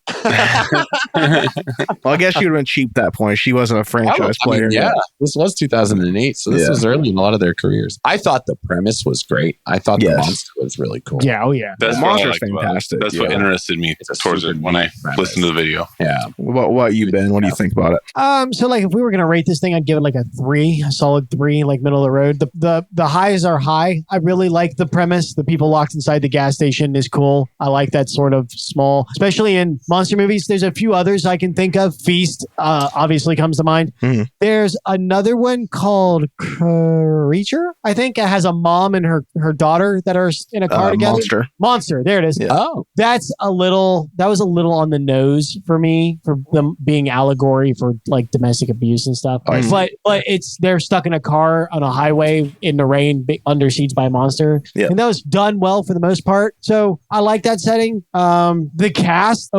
Well, I guess she would have been cheap at that point. She wasn't a franchise player. Yeah, yet. this was 2008, so this was early in a lot of their careers. I thought the premise was great. I thought the monster was really cool. Yeah, oh yeah. That's The what I monster's liked about it. fantastic. That's what interested me towards it when I listened to the video. Yeah. What you Ben? What do you think about it? So like if we were gonna rate this thing, I'd give it like a 3, a solid 3, like middle of the road. The highs are high. I really like the premise. The people locked inside the gas station is cool. I like that sort of small, especially in monster movies. There's a few others I can think of. Feast obviously comes to mind. Mhm. There's another one called Creature. I think it has a mom and her daughter that are in a car together. Monster. There it is. Yeah. Oh, that was a little on the nose for me for them being allegory for like domestic abuse and stuff. But they're stuck in a car on a highway in the rain under siege by a monster. Yeah. And that was done well for the most part. So I like that setting. The cast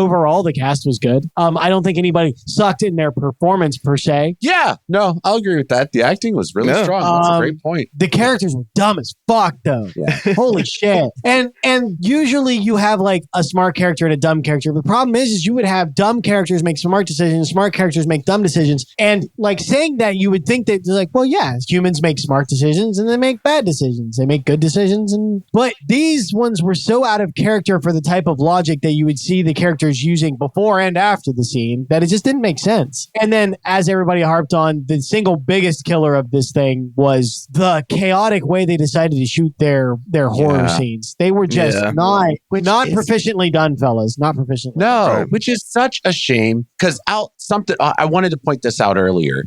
was good. I don't think anybody sucked in their performance per se. Yeah, no, I'll agree with that. The acting was really strong. That's a great point. The characters were dumb as fuck though. Yeah. Holy shit. And usually you have like a smart character and a dumb character. The problem is you would have dumb characters make smart decisions, smart characters make dumb decisions. And like saying that, you would think that like, well, yeah, humans make smart decisions and they make bad decisions. They make good decisions. But these ones were so out of character for the type of logic that you would see the characters using before and after the scene that it just didn't make sense. And then as everybody harped on, the single biggest killer of this thing was the chaotic way they decided to shoot their horror scenes. They were just not proficiently done, fellas. Not proficiently. No, which is such a shame because I wanted to point this out earlier.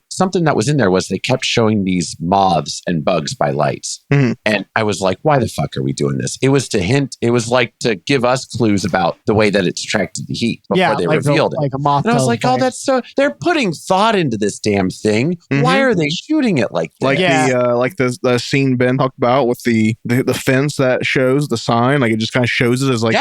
Something that was in there was they kept showing these moths and bugs by lights. Mm-hmm. And I was like, why the fuck are we doing this? It was like to give us clues about the way that it's attracted the heat before they revealed it. Like a moth. And I was like, oh, that's so, they're putting thought into this damn thing. Mm-hmm. Why are they shooting it like that? Like the scene Ben talked about with the fence that shows the sign, like it just kind of shows it as like,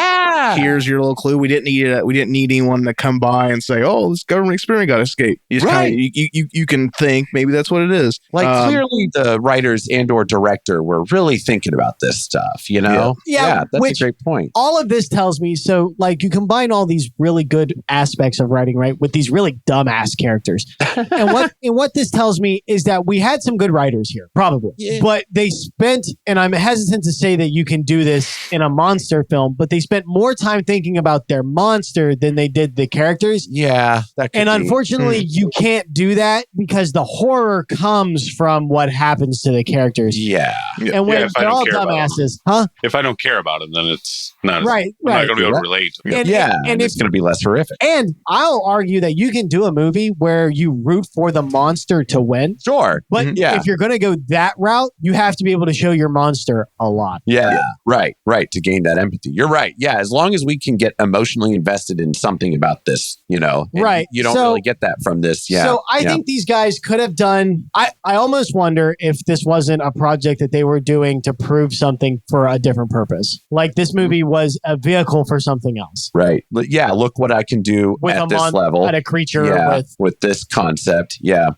here's your little clue. We didn't need it. We didn't need anyone to come by and say, oh, this government experiment got escaped. You just kinda, you can think maybe that's what it is. Like clearly the writers and or director were really thinking about this stuff, you know? Yeah, that's a great point. All of this tells me, so like you combine all these really good aspects of writing, right, with these really dumbass characters. and what this tells me is that we had some good writers here, probably. Yeah. But they spent, and I'm hesitant to say that you can do this in a monster film, but they spent more time thinking about their monster than they did the characters. Yeah. And unfortunately, you can't do that because the horror comes from what happens to the characters. Yeah. And when they're all dumbasses, If I don't care about them, then it's not. Right. I'm not going to be able to relate. And it's going to be less horrific. And I'll argue that you can do a movie where you root for the monster to win. Sure. But if you're going to go that route, you have to be able to show your monster a lot. Yeah. Right. To gain that empathy. You're right. Yeah. As long as we can get emotionally invested in something about this, you know. Right. You don't really get that from this. Yeah. So I think these guys could have done, I almost wonder if this wasn't a project that they were doing to prove something for a different purpose. Like this movie was a vehicle for something else. Right. Yeah. Look what I can do with at this level. At a creature with this concept. Yeah.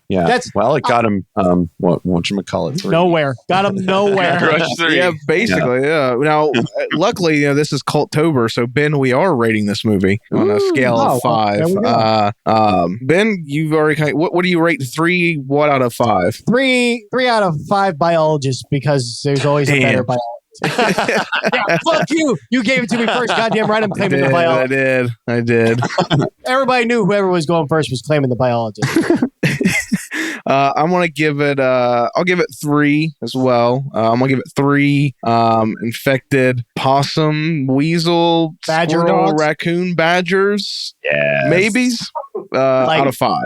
Well, it got him, whatchamacallit? Nowhere. Got him nowhere. Yeah, basically. Yeah. Now, luckily, this is Cultober, so Ben, we are rating this movie on a scale of 5. Ben, you've already what do you rate 3? What out of 5? 3 out of 5 biologists, because there's always a better biologist. Fuck you! You gave it to me first. Goddamn right, I'm claiming the biologist. I did. Everybody knew whoever was going first was claiming the biologist. I'm gonna give it. I'll give it 3 as well. I'm gonna give it 3. Infected possum, weasel, badger, squirrel, dogs, raccoon, badgers. Yeah, maybes. Out of 5.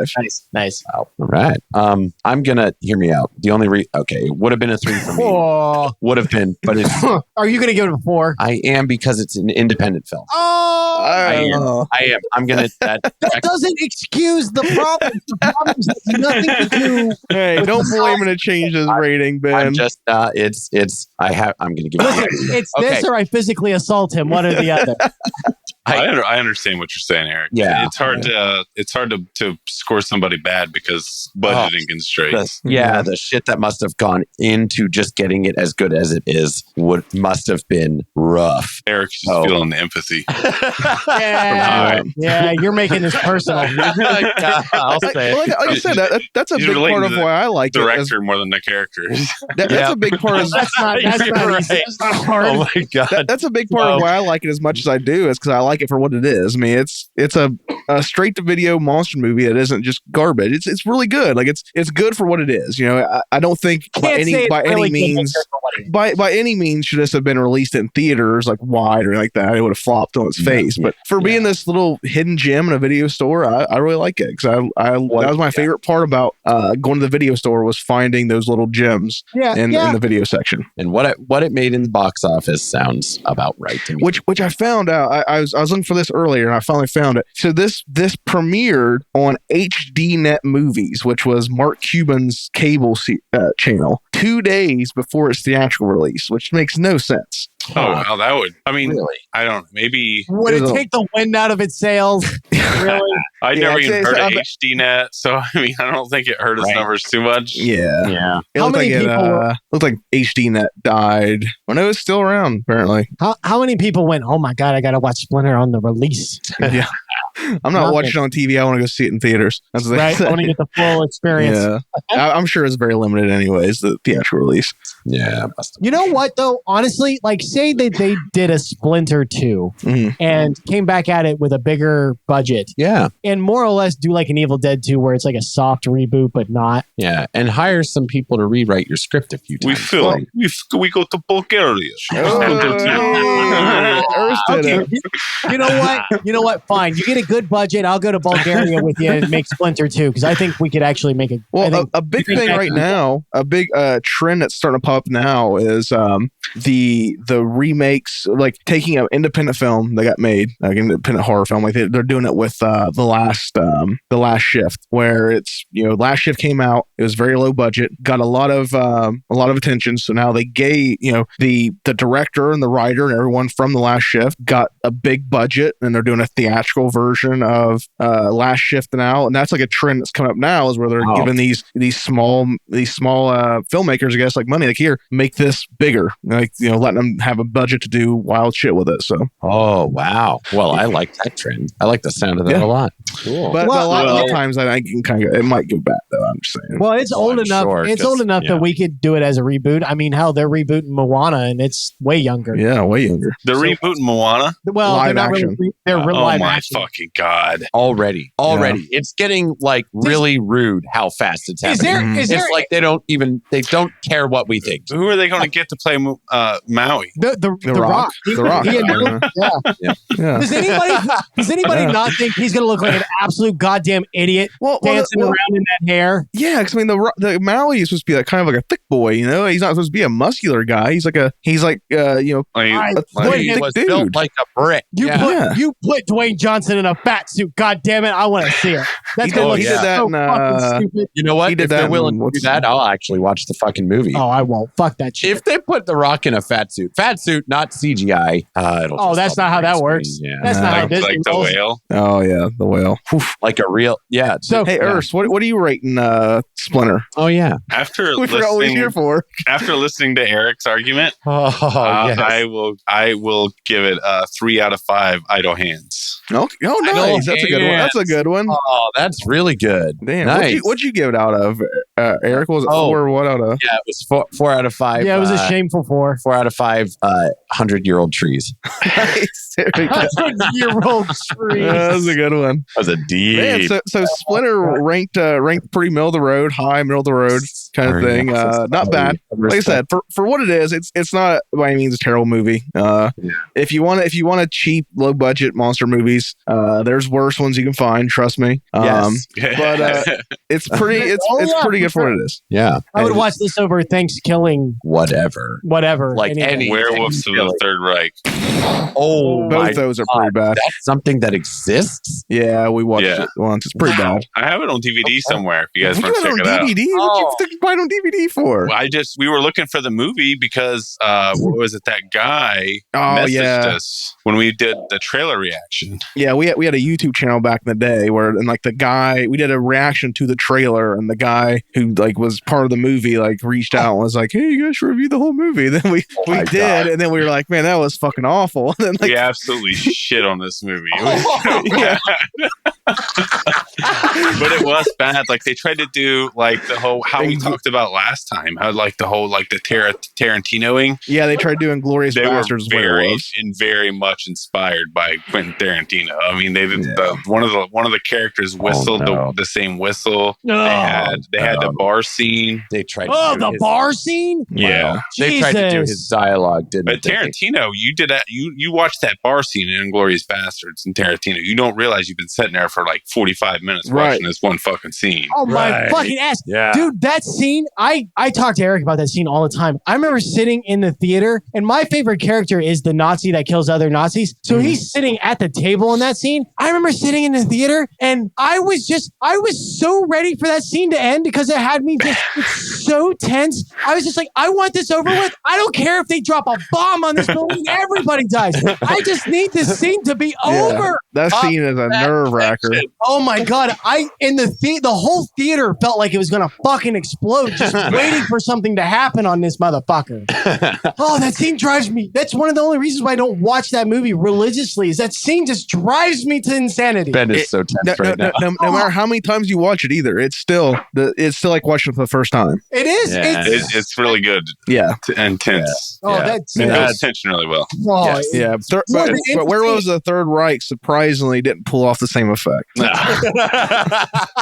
Nice. All right. I'm gonna hear me out. The only it would have been a 3 for me. Would have been, but it's. Are you gonna give it a 4? I am, because it's an independent film. I am. I'm gonna. That doesn't excuse the problem. The problem has nothing to do. Hey, don't blame him to change his rating, Ben. I'm just. I'm gonna give it. It's this, or I physically assault him. One or the other. I understand what you're saying, Eric. Yeah. It's hard to score somebody bad because budgeting constraints. The shit that must have gone into just getting it as good as it is must have been rough. Eric's just feeling the empathy. Yeah, you're making this personal. I'll say like I said, that's a He's big relating part of to the why I like it. Director more than the characters. That's a big part of That's not hard. Oh my god. that's a big part of why I like it as much as I do, is because I like it for what it is. I mean, it's a straight to video monster movie that isn't just garbage. It's really good. Like it's good for what it is. You know, I don't think by any means should this have been released in theaters like wide or like that. It would have flopped on its face. But for being this little hidden gem in a video store, I really like it, because that was my favorite part about going to the video store, was finding those little gems in the video section. And what it made in the box office sounds about right to me. Which I found out. I was looking for this earlier, and I finally found it. So this premiered on HDNet Movies, which was Mark Cuban's cable channel, 2 days before its theatrical release, which makes no sense. Oh, wow, that would. I mean, Really? I don't. Maybe Would it take the wind out of its sails? Really? I never even heard of so HDNet, so I mean, I don't think it hurt its numbers too much. Yeah. It How looked many like people looked like HDNet died. Well, no, it's still around apparently. How many people went, oh my God, I got to watch Splinter on the release? Yeah. I'm not watching it on TV. I want to go see it in theaters. That's what they Right? say. I want to get the full experience. Yeah. I'm sure it's very limited anyways, the theatrical release. Yeah. You know what, though? Honestly, like, say that they did a Splinter 2 and came back at it with a bigger budget Yeah. and more or less do like an Evil Dead 2 where it's like a soft reboot, but not. Yeah. And hire some people to rewrite your script a few times. We film. We go to Bulgaria. Okay. You know what? Fine. You get a good budget. I'll go to Bulgaria with you and make Splinter 2 because I think we could actually make it. Well, a big thing right now, a big trend that's starting to pop up now is the remakes, like taking an independent film that got made, like an independent horror film, like they're doing it with the last shift, where it's, you know, last shift came out, it was very low budget, got a lot of attention, so now they gave, you know, the director and the writer and everyone from the last shift got a big budget, and they're doing a theatrical version of last shift now, and that's like a trend that's coming up now, is where they're giving these small filmmakers, I guess, like money, like, here, make this bigger, like, you know, letting them have a budget to do wild shit with it. So wow. Well, I like that trend. I like the sound of that a lot. Cool. but a lot of times I think it might go back, though. I'm just saying. Well, it's old enough. Sure, it's old enough that we could do it as a reboot. I mean, hell, they're rebooting Moana, and it's way younger. Yeah, way younger. They're rebooting Moana. Well, Live they're not action. really. They're Oh live my action. fucking god! Already. It's getting like really rude how fast it's happening. Is there It's like they don't care what we think. Who are they going to get to play Maui? The Rock. Rock. The Rock. He announced- Yeah. Does anybody not think he's going to look like an absolute goddamn idiot dancing around in that hair? Yeah, because I mean, the Maui is supposed to be like kind of like a thick boy, you know. He's not supposed to be a muscular guy. He's like you know, Like, He thick was dude. built like a brick. You put Dwayne Johnson in a fat suit. God damn it, I want to see it. That's going to look he did that so in, fucking stupid. You know what? He did If they're that willing in- to do that, I'll actually watch the fucking movie. Oh, I won't. Fuck that shit. If they put The Rock in a fat suit, not CGI. That's not how that works. Yeah. That's not how like Disney the rolls. whole. Oh yeah, the whale. Oof. like a real. Yeah. So- Hey, Urs, what are you rating Splinter? Oh yeah. After We forgot what we're here for. listening to Eric's argument, Oh yes. I will give it 3 out of 5 idle hands. Oh, nice. That's a good one. That's a good one. Oh, that's really good. Damn. Nice. What'd you give it out of, Eric? Was it 4 or what out of? Yeah, it was four out of 5. Yeah, it was a shameful 4. 4 out of 5. 100-year-old trees. Nice. There we go. Year-old tree. That was a good one. That was a deep. Man, so Splinter ranked pretty middle of the road, high middle of the road kind of thing. Not bad. Like I said, for what it is, it's not by any means a terrible movie. If you want a cheap, low budget monster movies, there's worse ones you can find. Trust me. Yes. But it's pretty good it for what it is. Yeah. I would watch this over Thanksgiving, Whatever. whatever. Any Werewolves of the Third Reich. Oh, Both those are pretty bad. That's something that exists? Yeah, we watched it once. It's pretty bad. I have it on DVD somewhere if you guys You want to got check it it on out. DVD? What you buy it on DVD for? Well, we were looking for the movie because what was it? That guy messaged us when we did the trailer reaction. Yeah, we had a YouTube channel back in the day where, and like the guy, we did a reaction to the trailer, and the guy who like was part of the movie like reached out and was like, "Hey, you guys should review the whole movie." And then we did, God. And then we were like, "Man, that was fucking awful." And then like, we absolutely shit on this movie. But it was bad. Like they tried to do like the whole how we talked about last time, how like the whole like the Tarantinoing. Yeah, they tried doing Glorious Bastards. They were very much inspired by Quentin Tarantino. I mean, they did one of the characters whistled the same whistle. They had the bar scene. They tried. The bar scene. Yeah, wow. They tried to do his dialogue. Didn't they? But Tarantino, you did that. You watched that bar scene in Inglourious Bastards and Tarantino. You don't realize you've been sitting there for like 45 minutes watching this one fucking scene. Oh my fucking ass. Yeah. Dude, that scene, I talk to Eric about that scene all the time. I remember sitting in the theater, and my favorite character is the Nazi that kills other Nazis. So he's sitting at the table in that scene. I remember sitting in the theater, and I was so ready for that scene to end because it had me just so tense. I was just like, I want this over with. I don't care if they drop a bomb on this building. Everybody dies. I just need this scene to be over. That scene is a nerve wracker. Oh my God. The whole theater felt like it was going to fucking explode just waiting for something to happen on this motherfucker. Oh, that scene drives me. That's one of the only reasons why I don't watch that movie religiously is that scene just drives me to insanity. Ben is so tense right now. No matter how many times you watch it either, it's still like watching it for the first time. It is. Yeah. It's really good. Yeah. And tense. Oh, that It scene. builds tension really well. Oh, Yes. Yeah, but where was the Third Reich? Surprisingly, didn't pull off the same effect.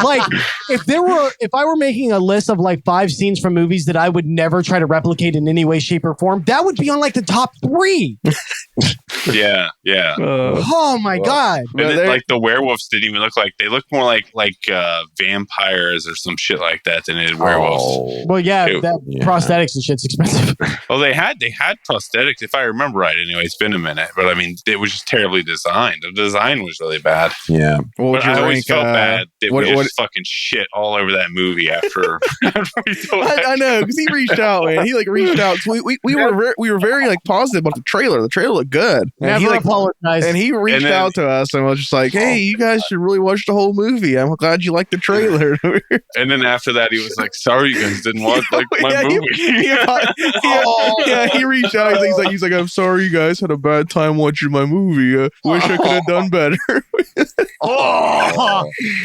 Like if I were making a list of like 5 scenes from movies that I would never try to replicate in any way, shape, or form, that would be on like the top 3. Yeah. Oh my God. And then, like the werewolves didn't even look like they looked more like vampires or some shit like that than it did werewolves. Well, prosthetics and shit's expensive. Well, they had prosthetics if I remember right. Anyway, it's been a minute, but I mean, it was just terribly designed. The design was really bad. Yeah. But I always felt bad that we just fucking shit all over that movie after. I know because he reached out, man. He like reached out. So we were very like positive about the trailer. The trailer looked good. And Never apologized. And he reached out to us and was just like, "Hey, you guys should really watch the whole movie. I'm glad you liked the trailer." And then after that, he was like, "Sorry, you guys didn't watch like my movie." He reached out. He's like, "I'm sorry, you guys had a bad time watching my movie. Wish I could have done better." It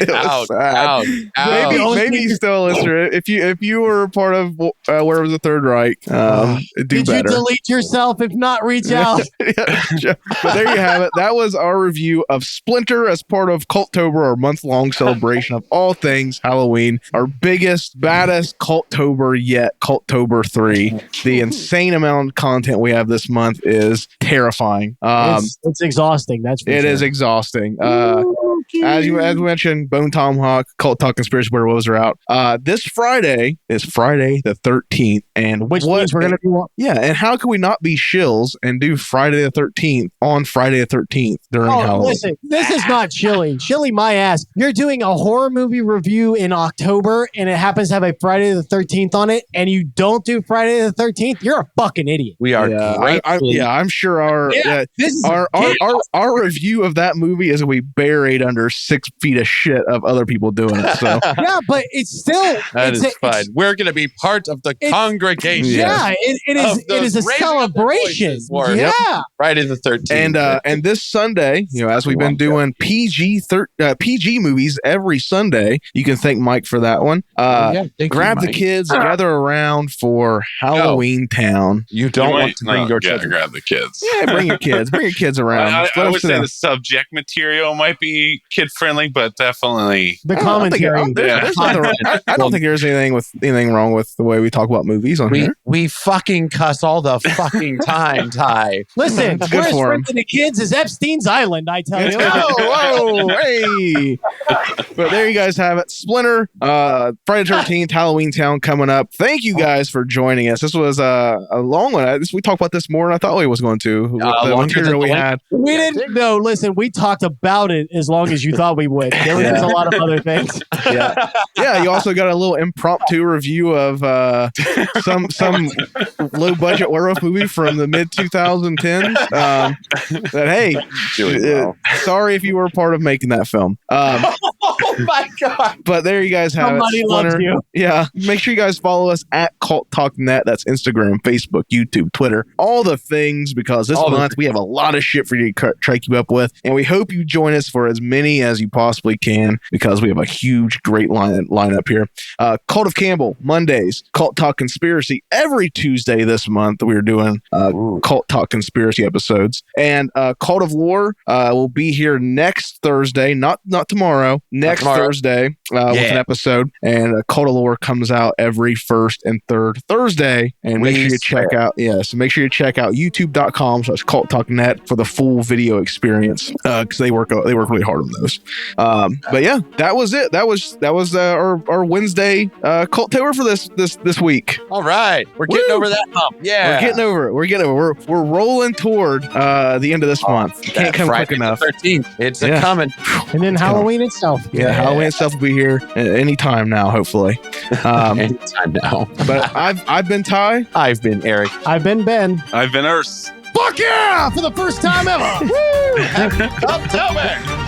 was sad. Maybe he's still a listener. If you were a part of where was the Third Reich, do Did better. you delete yourself? If not, reach out. But there you have it. That was our review of Splinter as part of Cultober, our month-long celebration of all things Halloween. Our biggest, baddest Cultober yet, Cultober 3. The insane amount of content we have this month is terrifying. It's exhausting. That's for It sure. is exhausting. As we mentioned, Bone Tomahawk, Cult Talk Conspiracy Werewolves are out. This Friday is Friday the 13th. And which means we're going to be... Yeah, and how can we not be shills and do Friday the 13th on Friday the 13th during Halloween? Listen, this is not chilly. Chilly my ass. You're doing a horror movie review in October, and it happens to have a Friday the 13th on it, and you don't do Friday the 13th? You're a fucking idiot. We are I'm sure our review of that movie is we buried under 6 feet of shit of other people doing it. So yeah, but it's still fine. We're going to be part of the congregation. Yeah, it is a celebration. Yeah, Friday the 13th. And this Sunday, as we've been doing PG movies every Sunday, you can thank Mike for that one. Grab the kids, gather around for Halloween Town. You don't want to bring your children. Grab the kids. Yeah, bring your kids. Bring your kids around. I would say the subject material might be kid friendly, but definitely. The I don't think- commentary. there's nothing wrong- I don't think there's anything wrong with the way we talk about movies on here. We fucking cuss all the fucking time, Ty. Listen, It's good we're as for 'em. friendly to kids as Epstein's Island, I tell you. Whoa, hey. But there you guys have it. Splinter, Friday the 13th, Halloween Town coming up. Thank you guys for joining us. This was a long one. We talked about this more than I thought we was going to. With the longer material than we the had. We didn't. No, listen, we talked about it as long as you thought we would. There was a lot of other things. Yeah, you also got a little impromptu review of some low budget werewolf movie from the mid 2010s. That hey, Doing well. sorry if you were a part of making that film. Oh my god! But there you guys have Somebody it. loves Splinter. you. Yeah, make sure you guys follow us at Cult Talk Net. That's Instagram, Facebook, YouTube, Twitter, all the things. Because this month we have a lot of shit for you to try to keep up with, and we hope you join us for as many as you possibly can because we have a huge, great lineup here. Cult of Campbell Mondays, Cult Talk Conspiracy every Tuesday this month. We are doing Cult Talk Conspiracy episodes, and Cult of Lore will be here next Thursday, not tomorrow. Next Thursday with an episode, and Cult of Lore comes out every first and third Thursday. And make sure you check out make sure you check out youtube.com/culttalknet for the full video experience because they work really hard on those. But yeah, that was it. That was our Wednesday Cultober for this week. All right, we're getting over that hump. Yeah, We're getting over it. We're rolling toward the end of this month. Can't come Friday quick enough. the 13th. It's a coming. And then Halloween itself. Yeah, Halloween itself will be here anytime now, hopefully. Anytime now. But I've been Ty. I've been Eric. I've been Ben. I've been Eurs. Fuck yeah! For the first time ever. Woo! Happy October!